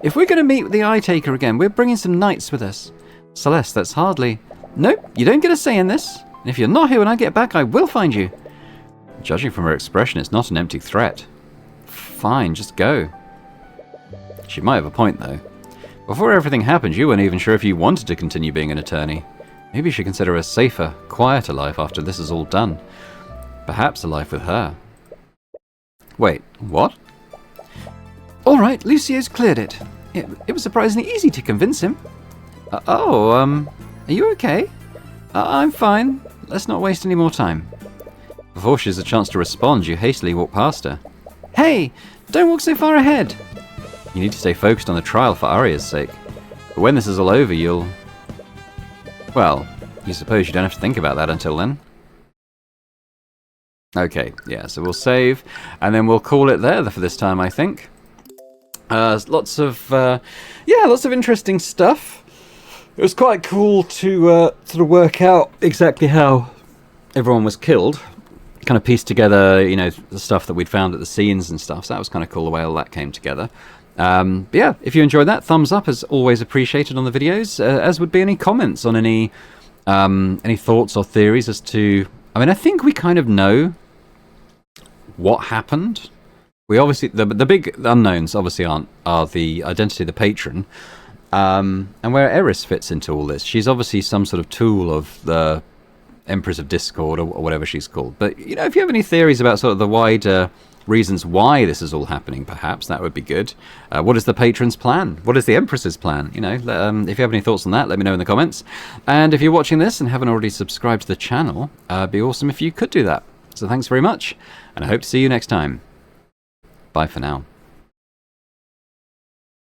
If we're going to meet with the Eye Taker again, we're bringing some knights with us. Celeste, that's hardly... Nope, you don't get a say in this. And if you're not here when I get back, I will find you. Judging from her expression, it's not an empty threat. Fine, just go. She might have a point, though. Before everything happened, you weren't even sure if you wanted to continue being an attorney. Maybe you should consider a safer, quieter life after this is all done. Perhaps a life with her. Wait, what? All right, Lucio's cleared it. It was surprisingly easy to convince him. Are you okay? I'm fine. Let's not waste any more time. Before she has a chance to respond, you hastily walk past her. Hey, don't walk so far ahead. You need to stay focused on the trial for Arya's sake. But when this is all over, you'll... Well, you suppose you don't have to think about that until then. Okay, yeah, so we'll save, and then we'll call it there for this time, I think. Lots of interesting stuff. It was quite cool to sort of work out exactly how everyone was killed. Kind of piece together, you know, the stuff that we'd found at the scenes and stuff. So that was kind of cool the way all that came together. But yeah, if you enjoyed that, thumbs up is always appreciated on the videos, as would be any comments on any thoughts or theories as to... I mean, I think we kind of know what happened. We obviously... The big unknowns obviously are the identity of the patron, and where Eris fits into all this. She's obviously some sort of tool of the Empress of Discord, or whatever she's called. But, you know, if you have any theories about sort of the wider reasons why this is all happening, perhaps, that would be good. What is the patron's plan? What is the Empress's plan? You know, if you have any thoughts on that, let me know in the comments. And if you're watching this and haven't already subscribed to the channel, it'd be awesome if you could do that. So thanks very much, and I hope to see you next time. Bye for now.